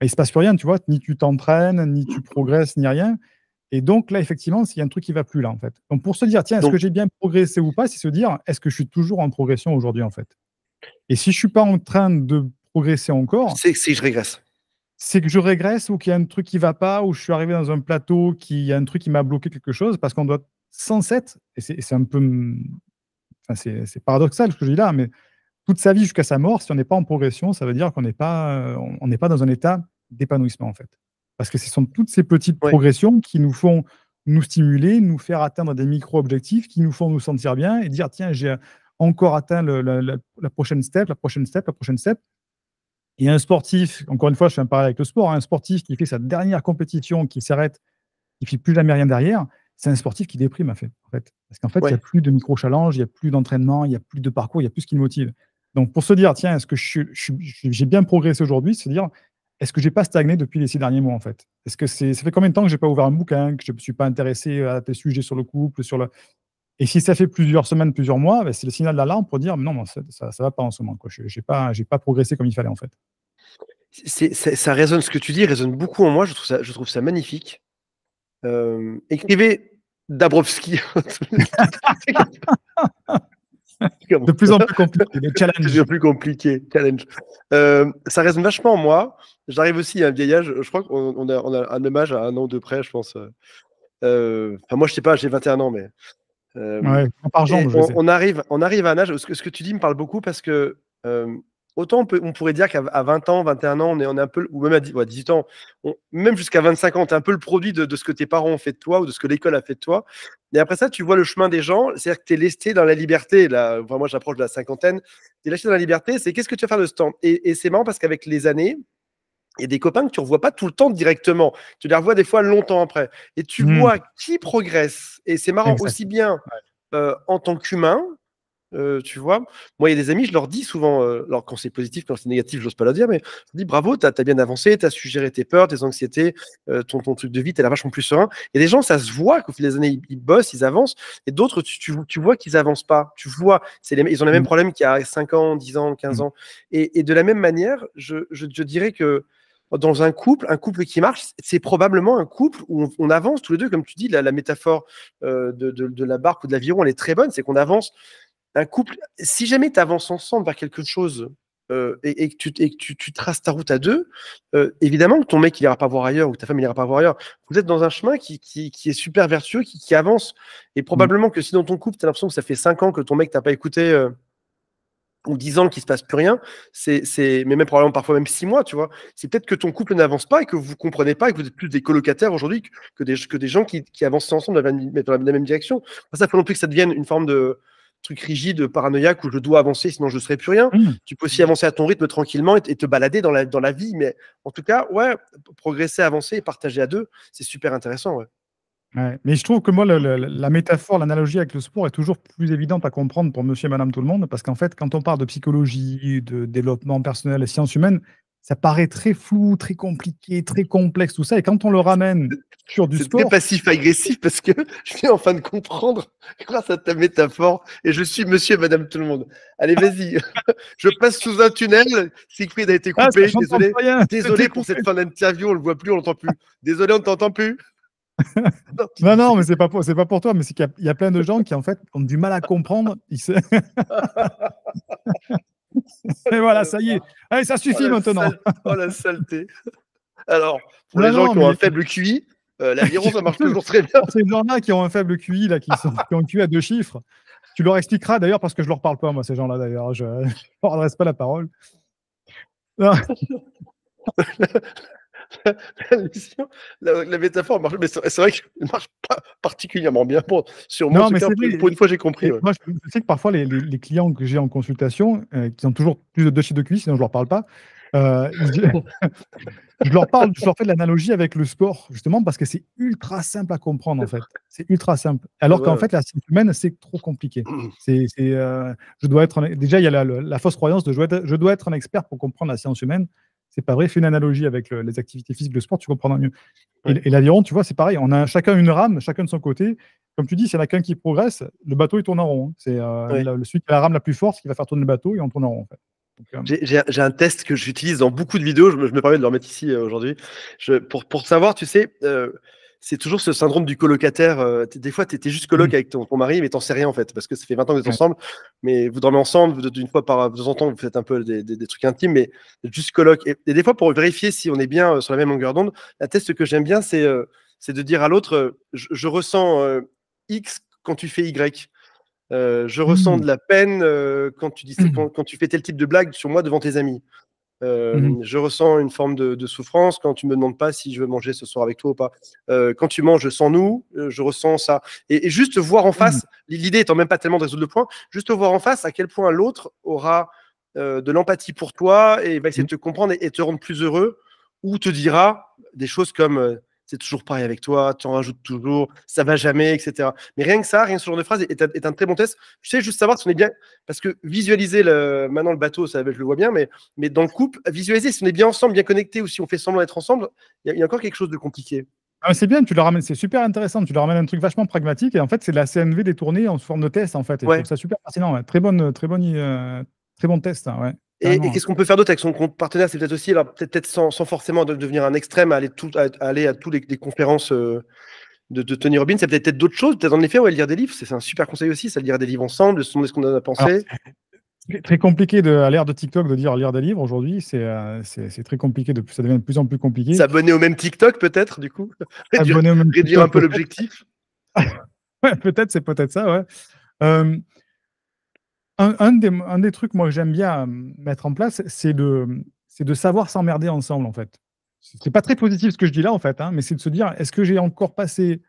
et il se passe plus rien, tu vois, ni tu t'entraînes, ni tu progresses, ni rien. Et donc là, effectivement, il y a un truc qui va plus là, en fait. Donc pour se dire, tiens, est-ce que Donc, j'ai bien progressé ou pas, c'est se dire, est-ce que je suis toujours en progression aujourd'hui, en fait. Et si je suis pas en train de progresser encore, c'est si je régresse. c'est que je régresse ou qu'il y a un truc qui va pas, ou je suis arrivé dans un plateau, qu'il y a un truc qui m'a bloqué quelque chose, parce qu'on doit sans être, et c'est un peu, enfin, c'est paradoxal ce que je dis là, mais toute sa vie jusqu'à sa mort, si on n'est pas en progression, ça veut dire qu'on n'est pas dans un état d'épanouissement, en fait. Parce que ce sont toutes ces petites Ouais. progressions qui nous font nous stimuler, nous faire atteindre des micro-objectifs, qui nous font nous sentir bien et dire, tiens, j'ai encore atteint la prochaine step, la prochaine step, la prochaine step. Et un sportif, encore une fois, je fais un parallèle avec le sport, hein, un sportif qui fait sa dernière compétition, qui s'arrête, qui ne fait plus jamais rien derrière, c'est un sportif qui déprime, en fait. Parce qu'en fait, il n'y a Ouais. plus de micro-challenge, il n'y a plus d'entraînement, il n'y a plus de parcours, il n'y a plus ce qui me motive. Donc, pour se dire, tiens, est-ce que j'ai bien progressé aujourd'hui, se dire, est-ce que j'ai pas stagné depuis les 6 derniers mois, en fait? Est-ce que ça fait combien de temps que j'ai pas ouvert un bouquin, que je ne me suis pas intéressé à des sujets sur le couple, Et si ça fait plusieurs semaines, plusieurs mois, ben, c'est le signal d'alarme pour dire, non, ça va pas en ce moment, quoi. J'ai pas progressé comme il fallait, en fait. Ça résonne, ce que tu dis résonne beaucoup en moi. Je trouve ça magnifique. Écrivez Dabrowski. Comme De plus en ça. plus compliqué, des C'est challenges. plus compliqué. Challenge. Ça résonne vachement en moi. J'arrive aussi à un vieil âge. Je crois qu'on a un même âge à un an ou deux près, je pense. Enfin, moi, je sais pas, j'ai 21 ans, mais. Ouais, par Et jambe, je sais. on arrive à un âge. Ce que tu dis me parle beaucoup parce que autant on pourrait dire qu'à 20 ans, 21 ans, on est un peu, ou même à 18 ans, même jusqu'à 25 ans, tu es un peu le produit de ce que tes parents ont fait de toi ou de ce que l'école a fait de toi. Et après ça, tu vois le chemin des gens, c'est-à-dire que tu es lesté dans la liberté. Là, enfin, moi, j'approche de la cinquantaine. Tu es lâché dans la liberté, c'est qu'est-ce que tu vas faire de ce temps? Et c'est marrant parce qu'avec les années, il y a des copains que tu ne revois pas tout le temps directement. Tu les revois des fois longtemps après. Et tu Mmh, vois qui progresse. Et c'est marrant exact. aussi bien Ouais. en tant qu'humain, tu vois. Moi, il y a des amis, je leur dis souvent, alors quand c'est positif, quand c'est négatif, je n'ose pas leur dire, mais je leur dis bravo, tu as bien avancé, tu as su gérer tes peurs, tes anxiétés, ton truc de vie, tu es là vachement plus serein. Il y a des gens, ça se voit qu'au fil des années, ils bossent, ils avancent, et d'autres, tu vois qu'ils avancent pas. Tu vois, ils ont les mêmes Mmh, problèmes qu'il y a 5 ans, 10 ans, 15 mmh, ans. Et de la même manière, je dirais que dans un couple qui marche, c'est probablement un couple où on avance tous les deux, comme tu dis, la métaphore de la barque ou de l'aviron, elle est très bonne, c'est qu'on avance un couple, si jamais tu avances ensemble vers quelque chose et que tu traces ta route à deux, évidemment que ton mec il ira pas voir ailleurs ou ta femme il ira pas voir ailleurs. Vous êtes dans un chemin qui est super vertueux, qui avance. Et mmh, probablement que si dans ton couple, tu as l'impression que ça fait 5 ans que ton mec t'a pas écouté ou 10 ans qu'il se passe plus rien, mais même probablement parfois même 6 mois, tu vois. C'est peut-être que ton couple n'avance pas et que vous comprenez pas et que vous êtes plus des colocataires aujourd'hui que des gens qui avancent ensemble dans la même direction. Ça, il faut non plus que ça devienne une forme de truc rigide, paranoïaque où je dois avancer sinon je ne serai plus rien. mmh. Tu peux aussi avancer à ton rythme tranquillement et te balader dans la vie. Mais en tout cas, ouais, progresser, avancer et partager à deux, c'est super intéressant. Ouais. Ouais, mais je trouve que moi, la métaphore, l'analogie avec le sport est toujours plus évidente à comprendre pour monsieur et madame tout le monde, parce qu'en fait, quand on parle de psychologie, de développement personnel et sciences humaines, ça paraît très flou, très compliqué, très complexe, tout ça. Et quand on le ramène sur du C'est très sport, passif-agressif parce que je viens enfin de comprendre grâce à ta métaphore et je suis monsieur et madame tout le monde. Allez, vas-y. Je passe sous un tunnel. Siegfried a été ah, ça coupé. j'entends Désolé. rien. Désolé pour cette fin d'interview. On le voit plus, on l'entend plus. Désolé, on ne t'entend plus. Non, tu Non, non, disais. mais c'est pas pour toi, mais c'est qu'il y a plein de gens qui en fait ont du mal à comprendre. Et voilà, ça y est. Allez, ça suffit maintenant. Oh, la saleté. Alors, pour Non, les gens non, qui ont un mais faible QI, l'aviron, ça marche toujours très bien. pour ces gens-là qui ont un faible QI, là, qui ont un QI à 2 chiffres, tu leur expliqueras d'ailleurs, parce que je leur parle pas, moi, ces gens-là, d'ailleurs. Je leur adresse pas la parole. Non, La métaphore marche, mais c'est vrai qu'elle marche pas particulièrement bien. Bon, sur moi, en non, tout mais cas, c'est vrai. pour une fois, j'ai compris. Et Ouais. moi, je sais que parfois, les clients que j'ai en consultation, qui ont toujours plus de 2 chiffres de QI, sinon je leur parle pas, je leur fais de l'analogie avec le sport, justement, parce que c'est ultra simple à comprendre, en fait. C'est ultra simple. C'est Alors vrai, qu'en ouais. fait, la science humaine, c'est trop compliqué. Je dois être déjà, il y a la fausse croyance de je dois être un expert pour comprendre la science humaine. C'est pas vrai. Fais une analogie avec les activités physiques, le sport, tu comprendras mieux. Ouais. Et l'aviron, tu vois, c'est pareil. On a chacun une rame, chacun de son côté. Comme tu dis, s'il y en a qu'un qui progresse, le bateau, il tourne en rond. C'est Ouais. celui qui a la rame la plus forte qui va faire tourner le bateau et on tourne en rond, en fait. Donc, J'ai un test que j'utilise dans beaucoup de vidéos. Je me permets de le remettre ici aujourd'hui. Pour savoir, tu sais, c'est toujours ce syndrome du colocataire. Des fois, tu es juste coloc avec ton mari, mais t'en sais rien en fait, parce que ça fait 20 ans que vous êtes ouais. ensemble, mais vous dormez ensemble, une fois par de temps en temps, vous faites un peu des trucs intimes, mais vous êtes juste coloc. Et des fois, pour vérifier si on est bien sur la même longueur d'onde, la test que j'aime bien, c'est de dire à l'autre, je ressens X quand tu fais Y. Je ressens Mmh. de la peine quand tu dis quand tu fais tel type de blague sur moi devant tes amis. Mmh. Je ressens une forme de souffrance quand tu me demandes pas si je veux manger ce soir avec toi ou pas. Quand tu manges sans nous, je ressens ça. Et juste voir en Mmh. face, l'idée étant même pas tellement de résoudre le point, juste voir en face à quel point l'autre aura de l'empathie pour toi et va essayer Mmh. de te comprendre et te rendre plus heureux, ou te dira des choses comme c'est toujours pareil avec toi, tu en rajoutes toujours, ça va jamais, etc. Mais rien que ça, rien que ce genre de phrase est un très bon test. Je sais juste savoir si on est bien, parce que visualiser maintenant le bateau, ça, je le vois bien, mais dans le couple, visualiser si on est bien ensemble, bien connectés, ou si on fait semblant d'être ensemble, il y a encore quelque chose de compliqué. Ah, c'est bien, tu le ramènes, c'est super intéressant. Tu leur ramènes un truc vachement pragmatique et en fait, c'est de la CNV détournée en forme de test en fait. Et je trouve Ouais. ça super fascinant. Ouais. Très bon test. Hein, ouais. Et Carrément. qu'est-ce qu'on peut faire d'autre avec son partenaire? C'est peut-être aussi, alors peut-être sans forcément devenir un extrême, aller à toutes les conférences de Tony Robbins. C'est peut-être d'autres choses. Peut-être en effet, ouais, lire des livres. C'est un super conseil aussi, ça, lire des livres ensemble, de se demander ce qu'on en a Alors, pensé. c'est très compliqué à l'ère de TikTok de dire lire des livres aujourd'hui. C'est très compliqué. Ça devient de plus en plus compliqué. S'abonner au même TikTok, peut-être, du coup. Abonner au même Réduire un TikTok, peu peut-être. l'objectif. Ouais, peut-être, c'est peut-être ça. Ouais. Euh, un des trucs, moi, que j'aime bien mettre en place, c'est de savoir s'emmerder ensemble, en fait. C'est pas très positif ce que je dis là, en fait, hein, mais c'est de se dire, est-ce que j'ai encore passé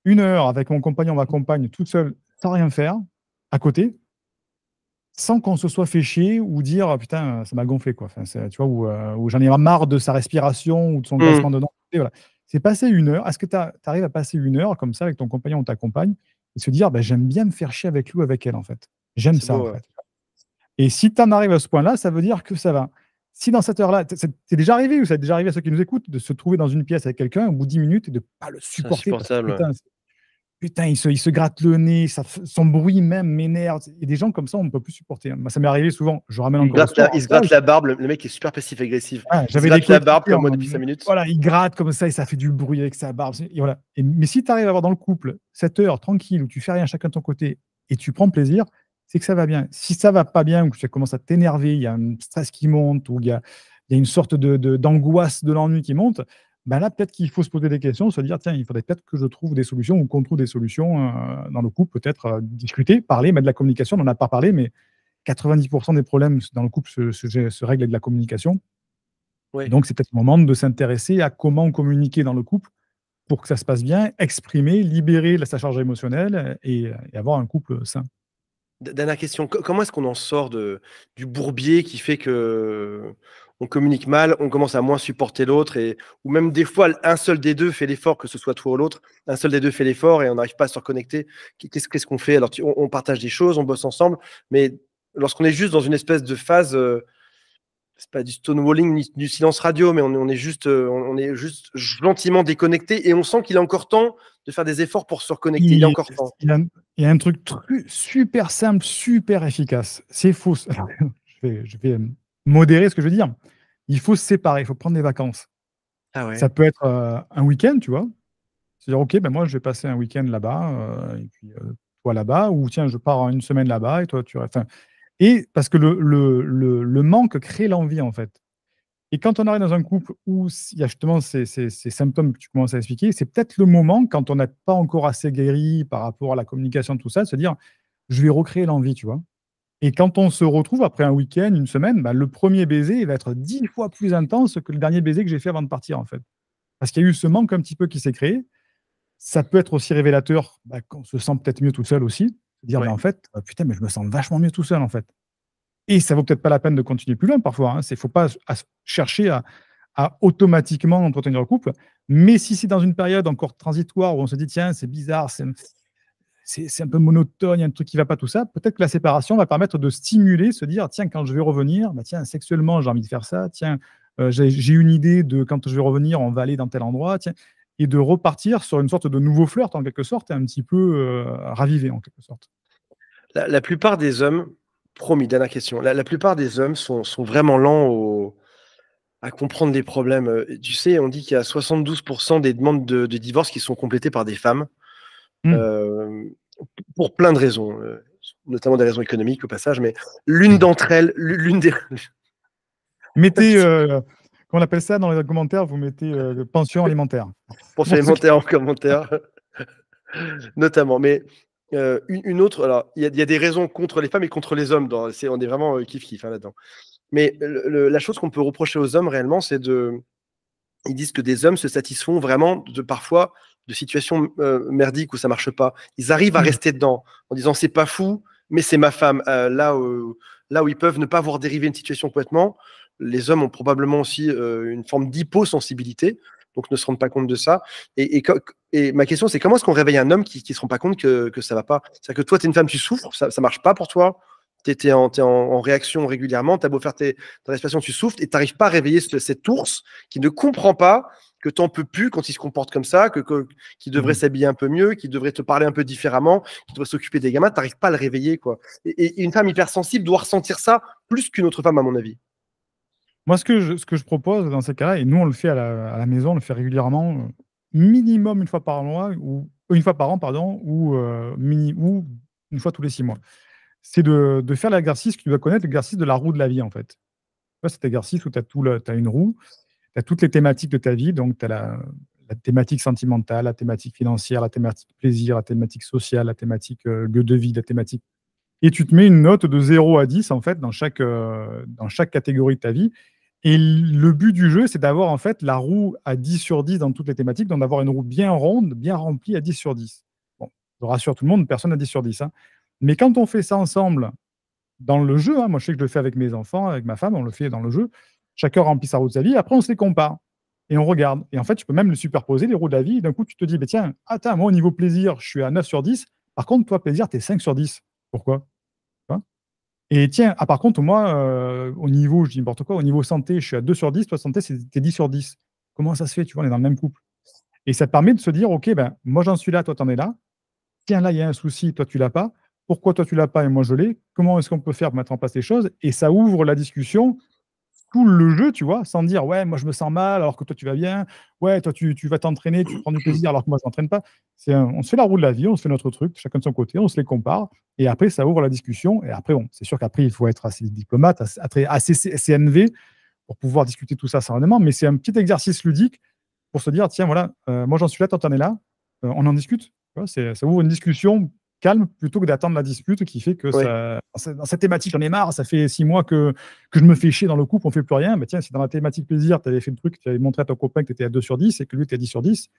1 heure avec mon compagnon, ma compagne, toute seule, sans rien faire, à côté, sans qu'on se soit fait chier ou dire, ah, putain, ça m'a gonflé, quoi. Enfin, tu vois, ou j'en ai marre de sa respiration ou de son Hmm. glacement de dents. Et voilà. C'est passer 1 heure. Est-ce que tu arrives à passer 1 heure comme ça avec ton compagnon ou ta compagne et se dire, ben, j'aime bien me faire chier avec lui ou avec elle, en fait. J'aime C'est ça, en beau, ouais. fait. Et si tu en arrives à ce point-là, ça veut dire que ça va. Si dans cette heure-là, c'est déjà arrivé ou ça est déjà arrivé à ceux qui nous écoutent de se trouver dans une pièce avec quelqu'un au bout de 10 minutes et de ne pas le C'est supporter parce que insupportable. Ouais. putain, il se gratte le nez, son bruit même m'énerve. Il y a des gens comme ça, on ne peut plus supporter. Moi, ça m'est arrivé souvent. Je ramène encore au sport. Il se gratte la barbe. Le mec est super passif-agressif. Ah, Il se j'avais des gratte la barbe coéquipiers, comme moi depuis 5 minutes. voilà, il gratte comme ça et ça fait du bruit avec sa barbe. Et voilà. Mais si tu arrives à avoir dans le couple 7 heures tranquille où tu fais rien chacun de ton côté et tu prends plaisir, c'est que ça va bien. Si ça va pas bien ou que ça commence à t'énerver, il y a un stress qui monte ou il y a une sorte d'angoisse de l'ennui qui monte, ben là, peut-être qu'il faut se poser des questions, se dire, tiens, il faudrait peut-être que je trouve des solutions ou qu'on trouve des solutions dans le couple, peut-être discuter, parler, mettre de la communication. On n'en a pas parlé, mais 90% des problèmes dans le couple se règlent avec de la communication. Et Ouais. donc, c'est peut-être le moment de s'intéresser à comment communiquer dans le couple pour que ça se passe bien, exprimer, libérer sa charge émotionnelle et avoir un couple sain. Dernière question. Comment est-ce qu'on en sort du bourbier qui fait que on communique mal, on commence à moins supporter l'autre, ou même des fois, un seul des deux fait l'effort, que ce soit toi ou l'autre, un seul des deux fait l'effort et on n'arrive pas à se reconnecter. Qu'est-ce qu'on fait? Alors, on partage des choses, on bosse ensemble, mais lorsqu'on est juste dans une espèce de phase c'est pas du stonewalling ni du silence radio, mais on est juste gentiment déconnecté et on sent qu'il est encore temps de faire des efforts pour se reconnecter. Il est encore temps. Il y a un truc super simple, super efficace. C'est faux. Alors, je vais modérer ce que je veux dire. Il faut se séparer, il faut prendre des vacances. Ah ouais. Ça peut être un week-end, tu vois. C'est-à-dire, OK, ben moi, je vais passer un week-end là-bas, et puis toi là-bas, ou tiens, je pars une semaine là-bas, et toi, tu restes. Enfin, et parce que le manque crée l'envie, en fait. Et quand on arrive dans un couple où il y a justement ces symptômes que tu commences à expliquer, c'est peut-être le moment, quand on n'a pas encore assez guéri par rapport à la communication, tout ça, de se dire, je vais recréer l'envie, tu vois. Et quand on se retrouve après un week-end, une semaine, bah, le premier baiser, il va être 10 fois plus intense que le dernier baiser que j'ai fait avant de partir, en fait. Parce qu'il y a eu ce manque un petit peu qui s'est créé. Ça peut être aussi révélateur, bah, qu'on se sent peut-être mieux tout seul aussi. Se dire, Ouais. mais en fait, putain, mais je me sens vachement mieux tout seul, en fait. Et ça vaut peut-être pas la peine de continuer plus loin parfois. Il ne faut pas chercher à automatiquement entretenir le couple. Mais si c'est dans une période encore transitoire où on se dit, tiens, c'est bizarre, c'est un peu monotone, il y a un truc qui ne va pas, tout ça, peut-être que la séparation va permettre de stimuler, se dire, tiens, quand je vais revenir, bah, tiens, sexuellement, j'ai envie de faire ça, tiens, j'ai une idée de quand je vais revenir, on va aller dans tel endroit, tiens, et de repartir sur une sorte de nouveau flirt, en quelque sorte, et un petit peu ravivé, en quelque sorte. La plupart des hommes, promis, dernière question, la plupart des hommes sont vraiment lents à comprendre les problèmes. Tu sais, on dit qu'il y a 72% des demandes de divorce qui sont complétées par des femmes. Pour plein de raisons, notamment des raisons économiques au passage, mais l'une d'entre elles, l'une des... Mettez, qu'on appelle ça dans les commentaires, vous mettez pension alimentaire. Pension alimentaire en commentaire, notamment. Mais une autre, alors il y a des raisons contre les femmes et contre les hommes. On est vraiment kiff-kiff là-dedans. Mais la chose qu'on peut reprocher aux hommes réellement, c'est ils disent que des hommes se satisfont vraiment parfois de situations merdiques où ça marche pas. Ils arrivent à rester dedans en disant c'est pas fou, mais c'est ma femme. Là où ils peuvent ne pas voir dériver une situation complètement, les hommes ont probablement aussi une forme d'hyposensibilité, donc ne se rendent pas compte de ça. Et ma question, c'est comment est-ce qu'on réveille un homme qui se rend pas compte que ça va pas? C'est-à-dire que toi, tu es une femme, tu souffres, ça marche pas pour toi. T'es en réaction régulièrement, tu as beau faire ta respiration, tu souffles et tu n'arrives pas à réveiller cet ours qui ne comprend pas que tu n'en peux plus quand il se comporte comme ça, qu'il devrait s'habiller un peu mieux, qu'il devrait te parler un peu différemment, qu'il devrait s'occuper des gamins, tu n'arrives pas à le réveiller, quoi. Et une femme hypersensible doit ressentir ça plus qu'une autre femme, à mon avis. Moi, ce que je propose dans ces cas-là, et nous, on le fait à la maison, on le fait régulièrement, minimum une fois par mois, ou une fois par an, pardon, ou une fois tous les 6 mois. C'est de faire l'exercice que tu dois connaître, l'exercice de la roue de la vie, en fait. Cet exercice où tu as une roue, tu as toutes les thématiques de ta vie, donc tu as la thématique sentimentale, la thématique financière, la thématique plaisir, la thématique sociale, la thématique lieu de vie, la thématique. Et tu te mets une note de 0 à 10, en fait, dans chaque catégorie de ta vie. Et le but du jeu, c'est d'avoir en fait la roue à 10 sur 10 dans toutes les thématiques, donc d'avoir une roue bien ronde, bien remplie à 10 sur 10. Bon, je rassure tout le monde, personne n'a 10 sur 10. Hein. Mais quand on fait ça ensemble dans le jeu, moi je sais que je le fais avec mes enfants, avec ma femme, on le fait dans le jeu, chacun remplit sa roue de sa vie, après on se les compare et on regarde. Et en fait, tu peux même le superposer, les roues de la vie, et d'un coup tu te dis, bah, tiens, attends, moi au niveau plaisir, je suis à 9 sur 10, par contre, toi, plaisir, tu es 5 sur 10. Pourquoi? Et tiens, par contre, moi, au niveau, je dis n'importe quoi, au niveau santé, je suis à 2 sur 10, toi, santé, t'es 10 sur 10. Comment ça se fait? Tu vois, on est dans le même couple. Et ça te permet de se dire, OK, ben, moi, j'en suis là, toi, t'en es là. Tiens, là, il y a un souci, toi, tu l'as pas. Pourquoi toi, tu l'as pas et moi, je l'ai? Comment est-ce qu'on peut faire pour mettre en place les choses? Et ça ouvre la discussion, tout le jeu, tu vois, sans dire, ouais, moi, je me sens mal alors que toi, tu vas bien. Ouais, toi, tu vas t'entraîner, tu prends du plaisir alors que moi, je m'entraîne pas. On se fait la roue de la vie, on se fait notre truc, chacun de son côté, on se les compare. Et après, ça ouvre la discussion. Et après, c'est sûr qu'après, il faut être assez diplomate, assez CNV pour pouvoir discuter tout ça sereinement. Mais c'est un petit exercice ludique pour se dire, tiens, voilà, moi, j'en suis là, toi, t'en es là. On en discute. Tu vois, ça ouvre une discussion calme plutôt que d'attendre la dispute qui fait que dans cette thématique, j'en ai marre, ça fait 6 mois que je me fais chier dans le couple, on ne fait plus rien. Mais tiens, si dans la thématique plaisir, tu avais fait le truc, tu avais montré à ton copain que tu étais à 2 sur 10 et que lui était à 10 sur 10,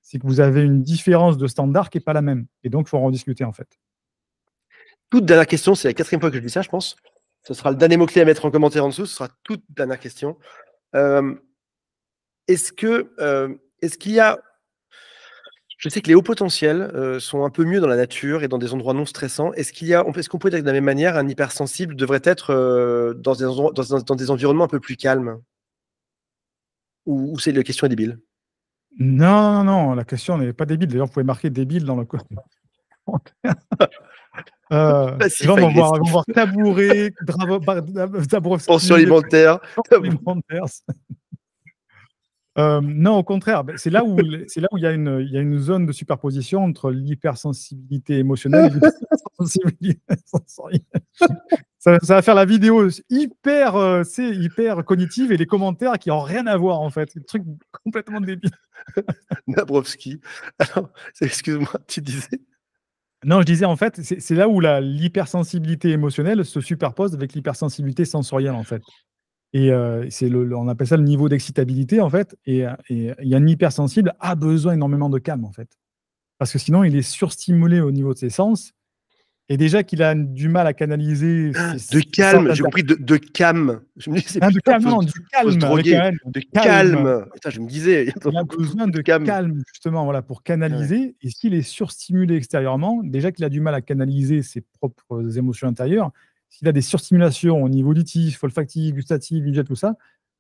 c'est que vous avez une différence de standard qui n'est pas la même. Et donc, il faut en discuter en fait. Toute dernière question, c'est la 4e fois que je dis ça, je pense. Ce sera le dernier mot-clé à mettre en commentaire en dessous, ce sera toute dernière question. Est-ce qu'il y a... Je sais que les hauts potentiels sont un peu mieux dans la nature et dans des endroits non stressants. Est-ce qu'on peut dire que de la même manière, un hypersensible devrait être dans dans des environnements un peu plus calmes? Ou c'est la question est débile? Non, non, non, la question n'est pas débile. D'ailleurs, vous pouvez marquer débile dans le commentaire. Les gens Passif vont agressif, voir tabouret, pension Dabrowski, alimentaire. alimentaire. Non, au contraire, c'est là où il y a une zone de superposition entre l'hypersensibilité émotionnelle et l'hypersensibilité sensorielle. Ça va faire la vidéo hyper cognitive et les commentaires qui n'ont rien à voir, en fait. C'est un truc complètement débile. Dabrowski. Alors, excuse-moi, tu disais? Non, je disais, en fait, c'est là où l'hypersensibilité émotionnelle se superpose avec l'hypersensibilité sensorielle, en fait. Et on appelle ça le niveau d'excitabilité, en fait. Et il y a un hypersensible a besoin énormément de calme, en fait. Parce que sinon, il est surstimulé au niveau de ses sens. Et déjà qu'il a du mal à canaliser De calme, j'ai compris, de calme. Je me dis, c'est de calme, non, du faut se calme, avec droguer. un N, De calme. calme. Putain, je me disais, Il a besoin de calme, justement, voilà, pour canaliser. Et s'il est surstimulé extérieurement, déjà qu'il a du mal à canaliser ses propres émotions intérieures, s'il a des surstimulations au niveau auditif, olfactif, gustatif, visuel, tout ça,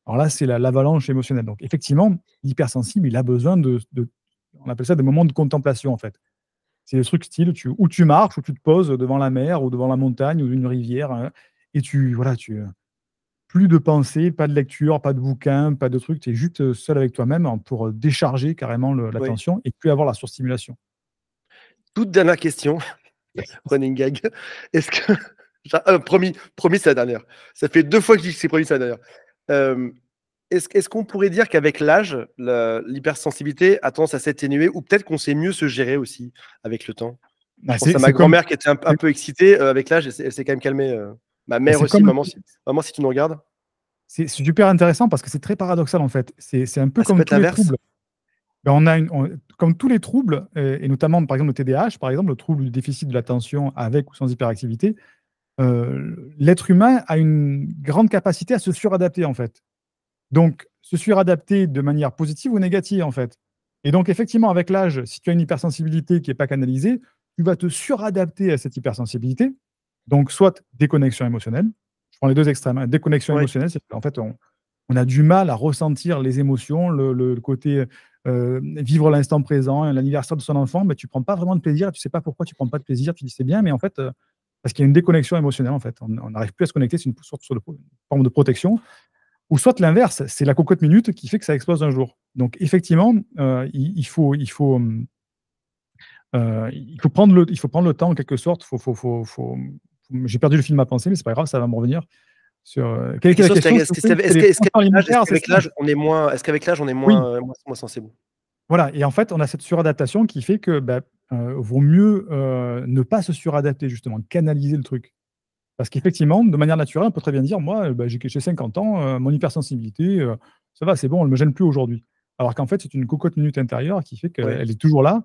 alors là, c'est l'avalanche émotionnelle. Donc, effectivement, l'hypersensible, il a besoin on appelle ça des moments de contemplation, en fait. C'est le truc style, où tu marches, où tu te poses devant la mer, ou devant la montagne, ou une rivière, hein, et plus de pensée, pas de lecture, pas de bouquin, pas de truc. Tu es juste seul avec toi-même pour décharger carrément Oui. l'attention et plus avoir la surstimulation. Toute dernière question, running gag. Est-ce que promis, c'est la dernière. Ça fait 2 fois que je dis que c'est promis, c'est la dernière. Est-ce qu'on pourrait dire qu'avec l'âge, l'hypersensibilité a tendance à s'atténuer ou peut-être qu'on sait mieux se gérer aussi avec le temps? Bah, Je pense à ma grand-mère qui était un peu excitée, avec l'âge, elle s'est quand même calmée, ma mère aussi, maman si tu nous regardes. C'est super intéressant parce que c'est très paradoxal en fait. C'est un peu Ah, ça peut comme être tous les l'inverse? troubles. Ben, comme tous les troubles, et notamment par exemple le TDAH, par exemple, le trouble du déficit de l'attention avec ou sans hyperactivité, l'être humain a une grande capacité à se suradapter en fait. Donc, se suradapter de manière positive ou négative, en fait. Et donc, effectivement, avec l'âge, si tu as une hypersensibilité qui n'est pas canalisée, tu vas te suradapter à cette hypersensibilité. Donc, soit déconnexion émotionnelle. Je prends les deux extrêmes, hein. Déconnexion Oui. émotionnelle, c'est qu'en fait, on a du mal à ressentir les émotions, le côté vivre l'instant présent, l'anniversaire de son enfant, mais tu ne prends pas vraiment de plaisir, tu ne sais pas pourquoi tu ne prends pas de plaisir, tu dis c'est bien, mais en fait, parce qu'il y a une déconnexion émotionnelle, en fait. On n'arrive plus à se connecter, c'est une sorte de forme de protection. Ou soit l'inverse, c'est la cocotte minute qui fait que ça explose un jour. Donc effectivement, il faut prendre le temps en quelque sorte. J'ai perdu le fil de ma pensée, mais c'est pas grave, ça va me revenir. Quelle est la question? Est-ce qu'avec l'âge on est Oui, moins sensible? voilà. Et en fait, on a cette suradaptation qui fait que vaut mieux ne pas se suradapter, justement, canaliser le truc. Parce qu'effectivement, de manière naturelle, on peut très bien dire, moi, j'ai 50 ans, mon hypersensibilité, ça va, c'est bon, elle ne me gêne plus aujourd'hui. Alors qu'en fait, c'est une cocotte minute intérieure qui fait Ouais. qu'elle est toujours là.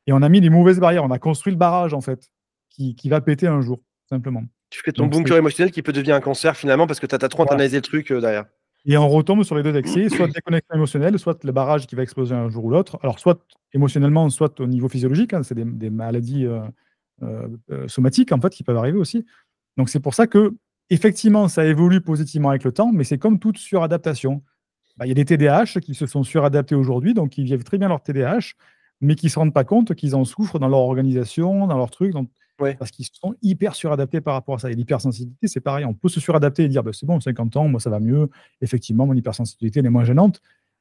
Et on a mis les mauvaises barrières. On a construit le barrage, en fait, qui va péter un jour, simplement. Tu fais ton Donc, bunker émotionnel qui peut devenir un cancer finalement parce que tu as trop voilà. internalisé le truc, derrière. Et on retombe sur les deux excès, soit déconnexion émotionnelle, soit le barrage qui va exploser un jour ou l'autre. Alors, soit émotionnellement, soit au niveau physiologique, hein, c'est des maladies somatiques, en fait, qui peuvent arriver aussi. Donc, c'est pour ça que, effectivement, ça évolue positivement avec le temps, mais c'est comme toute suradaptation. Il y a des TDAH qui se sont suradaptés aujourd'hui, donc ils vivent très bien leur TDAH, mais qui ne se rendent pas compte qu'ils en souffrent dans leur organisation, dans leur truc, Ouais. parce qu'ils sont hyper suradaptés par rapport à ça. Et l'hypersensibilité, c'est pareil. On peut se suradapter et dire c'est bon, 50 ans, moi ça va mieux. Effectivement, mon hypersensibilité elle est moins gênante.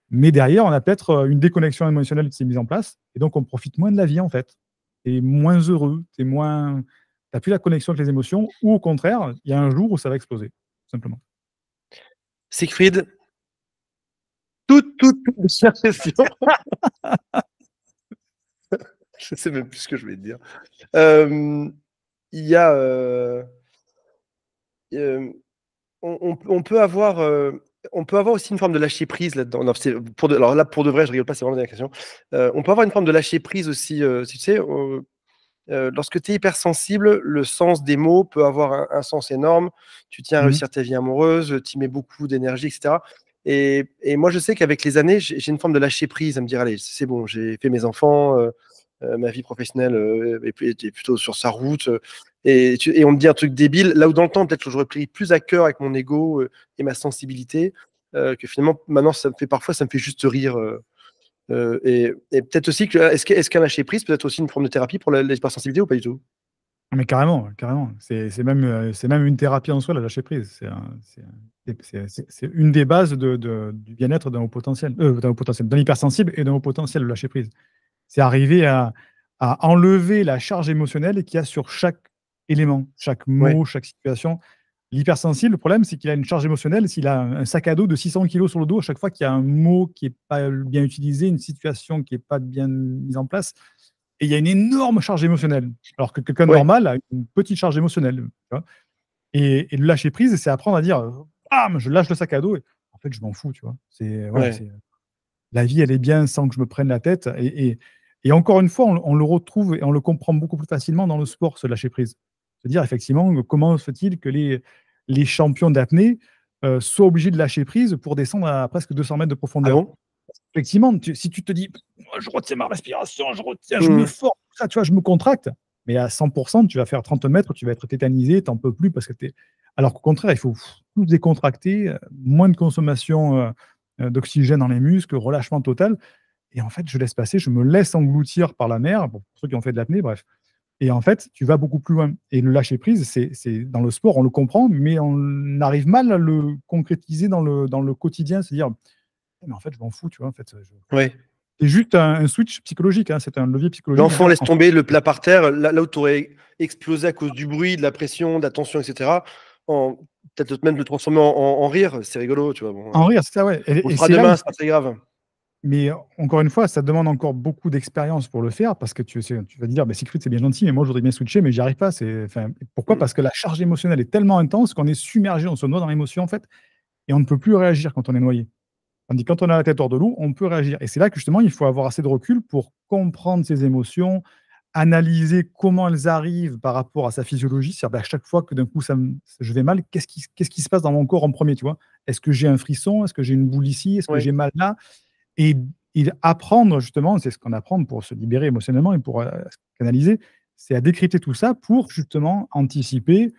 Mais derrière, on a peut-être une déconnexion émotionnelle qui s'est mise en place. Et donc, on profite moins de la vie, en fait. Tu es moins heureux, tu n'as plus la connexion avec les émotions. Ou au contraire, il y a un jour où ça va exploser, tout simplement. Siegfried, toute question. Je sais même plus ce que je vais te dire. Il y a, on peut avoir aussi une forme de lâcher prise là-dedans. Non, alors là, pour de vrai, je rigole pas, c'est vraiment la question. On peut avoir une forme de lâcher prise aussi, tu sais, lorsque tu es hypersensible, le sens des mots peut avoir un sens énorme. Tu tiens à réussir ta vie amoureuse, tu y mets beaucoup d'énergie, etc. Et moi, je sais qu'avec les années, j'ai une forme de lâcher prise, à me dire, allez, c'est bon, j'ai fait mes enfants, ma vie professionnelle est plutôt sur sa route. Et on me dit un truc débile, là où dans le temps, peut-être que j'aurais pris plus à cœur avec mon ego et ma sensibilité, que finalement, maintenant, parfois, ça me fait juste rire. Et peut-être aussi, est-ce qu'un lâcher prise peut être aussi une forme de thérapie pour l'hypersensibilité ou pas du tout? Mais carrément, carrément. C'est même une thérapie en soi, la lâcher prise. C'est une des bases du bien-être d'un haut potentiel, d'un hypersensible et d'un haut potentiel, le lâcher prise. C'est arriver à enlever la charge émotionnelle qu'il y a sur chaque élément, chaque Ouais. mot, chaque situation. L'hypersensible, le problème, c'est qu'il a une charge émotionnelle. S'il a un sac à dos de 600 kilos sur le dos, à chaque fois qu'il y a un mot qui n'est pas bien utilisé, une situation qui n'est pas bien mise en place, et il y a une énorme charge émotionnelle. Alors que quelqu'un de Ouais. normal a une petite charge émotionnelle. Tu vois. Et le lâcher prise, c'est apprendre à dire bam, je lâche le sac à dos et en fait, je m'en fous. Tu vois. Ouais. La vie, elle est bien sans que je me prenne la tête. Et encore une fois, on le retrouve et on le comprend beaucoup plus facilement dans le sport, ce lâcher prise. C'est-à-dire, effectivement, comment se fait-il que les champions d'apnée soient obligés de lâcher prise pour descendre à presque 200 mètres de Ah profondeur? bon? Effectivement, si tu te dis, je retiens ma respiration, je retiens, je me Mmh. force, ça, tu vois, je me contracte, mais à 100%, tu vas faire 30 mètres, tu vas être tétanisé, tu n'en peux plus parce que tu es. Alors qu'au contraire, il faut tout décontracter, moins de consommation d'oxygène dans les muscles, relâchement total. Et en fait, je laisse passer, je me laisse engloutir par la mer, pour ceux qui ont fait de l'apnée, bref. Et en fait, tu vas beaucoup plus loin. Et le lâcher prise, c'est dans le sport, on le comprend, mais on arrive mal à le concrétiser dans le quotidien, c'est-à-dire, mais en fait, je m'en fous, tu vois, en fait, Ouais. c'est juste un switch psychologique, hein, c'est un levier psychologique. L'enfant Dire, laisse tomber le plat par terre, là où tu aurais explosé à cause du bruit, de la pression, de la tension, etc. Peut-être même le transformer en rire, c'est rigolo, tu vois. Bon, en rire, c'est ça, ouais. on le Et fera c'est là où demain, c'est pas très grave. mais encore une fois, ça demande encore beaucoup d'expérience pour le faire parce que tu vas te dire, bah, Siegfried, c'est bien gentil, mais moi, je voudrais bien switcher, mais j'y arrive pas. Pourquoi? Mm. Parce que la charge émotionnelle est tellement intense qu'on est submergé, on se noie dans l'émotion, en fait, et on ne peut plus réagir quand on est noyé. Tandis que quand on a la tête hors de l'eau, on peut réagir. Et c'est là que justement, il faut avoir assez de recul pour comprendre ses émotions, analyser comment elles arrivent par rapport à sa physiologie. C'est-à-dire, à chaque fois que d'un coup, je vais mal, qu'est-ce qui se passe dans mon corps en premier, tu vois? Est-ce que j'ai un frisson? Est-ce que j'ai une boule ici? Est-ce que Ouais. j'ai mal là? Et, apprendre, justement, c'est ce qu'on apprend pour se libérer émotionnellement et pour se canaliser, c'est à décrypter tout ça pour justement anticiper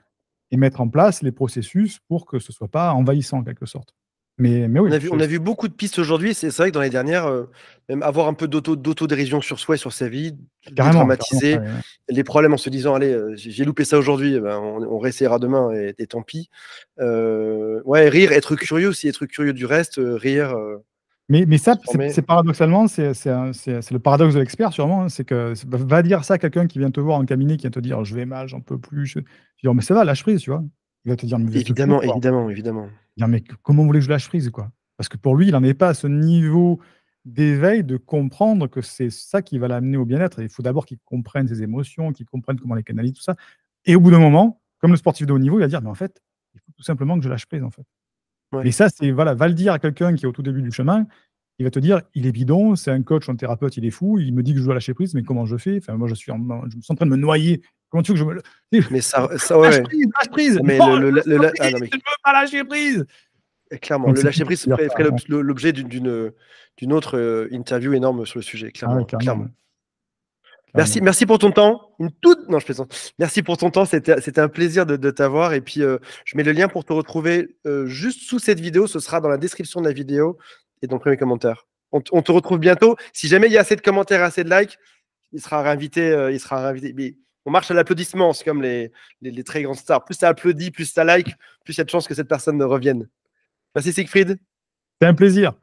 et mettre en place les processus pour que ce ne soit pas envahissant en quelque sorte. Mais On oui, a vu, on a vu beaucoup de pistes aujourd'hui. C'est vrai que dans les dernières, même avoir un peu d'autodérision sur soi et sur sa vie, carrément, dédramatiser ouais, ouais. les problèmes en se disant, allez, j'ai loupé ça aujourd'hui, eh ben, on réessayera demain et tant pis. Ouais, rire, être curieux aussi, être curieux du reste, rire, Mais ça, transformer. c'est paradoxalement, c'est le paradoxe de l'expert sûrement, hein, c'est que va dire ça à quelqu'un qui vient te voir en cabinet, qui vient te dire: «Je vais mal, j'en peux plus, je» tu dis: «Mais ça va, lâche prise», tu vois? Il va te dire: «Mais vous êtes fou Évidemment, quoi?» évidemment, évidemment. Dire: «Mais comment vous voulez que je lâche prise, quoi?» Parce que pour lui, il n'en est pas à ce niveau d'éveil de comprendre que c'est ça qui va l'amener au bien-être. Il faut d'abord qu'il comprenne ses émotions, qu'il comprenne comment les canaliser, tout ça. Et au bout d'un moment, comme le sportif de haut niveau, il va dire: «Mais en fait, il faut tout simplement que je lâche prise, en fait». Ouais. Mais ça, c'est voilà, va le dire à quelqu'un qui est au tout début du chemin, il va te dire: «Il est bidon, c'est un coach, un thérapeute, il est fou, il me dit que je dois lâcher prise, mais comment je fais? Enfin, moi, je me sens en train de me noyer. Comment tu veux que je me Mais ça, ouais, lâche ouais. prise, lâche prise! Mais Non, lâche ah prise, non, mais je veux pas lâcher prise!» clairement, Donc le c'est lâcher compliqué prise de dire ferait ça, ouais. l'objet d'une autre interview énorme sur le sujet, Ah ouais, clairement, carrément, clairement. ouais, Merci, carrément. merci pour ton temps. Non, je plaisante. Merci pour ton temps. C'était un plaisir de t'avoir. Et puis, je mets le lien pour te retrouver juste sous cette vidéo. Ce sera dans la description de la vidéo et dans le premier commentaire. On te retrouve bientôt. Si jamais il y a assez de commentaires, assez de likes, il sera réinvité. Il sera réinvité. Mais on marche à l'applaudissement. C'est comme les très grandes stars. Plus tu applaudis, plus tu likes, plus il y a de chances que cette personne revienne. Merci Siegfried. C'est un plaisir.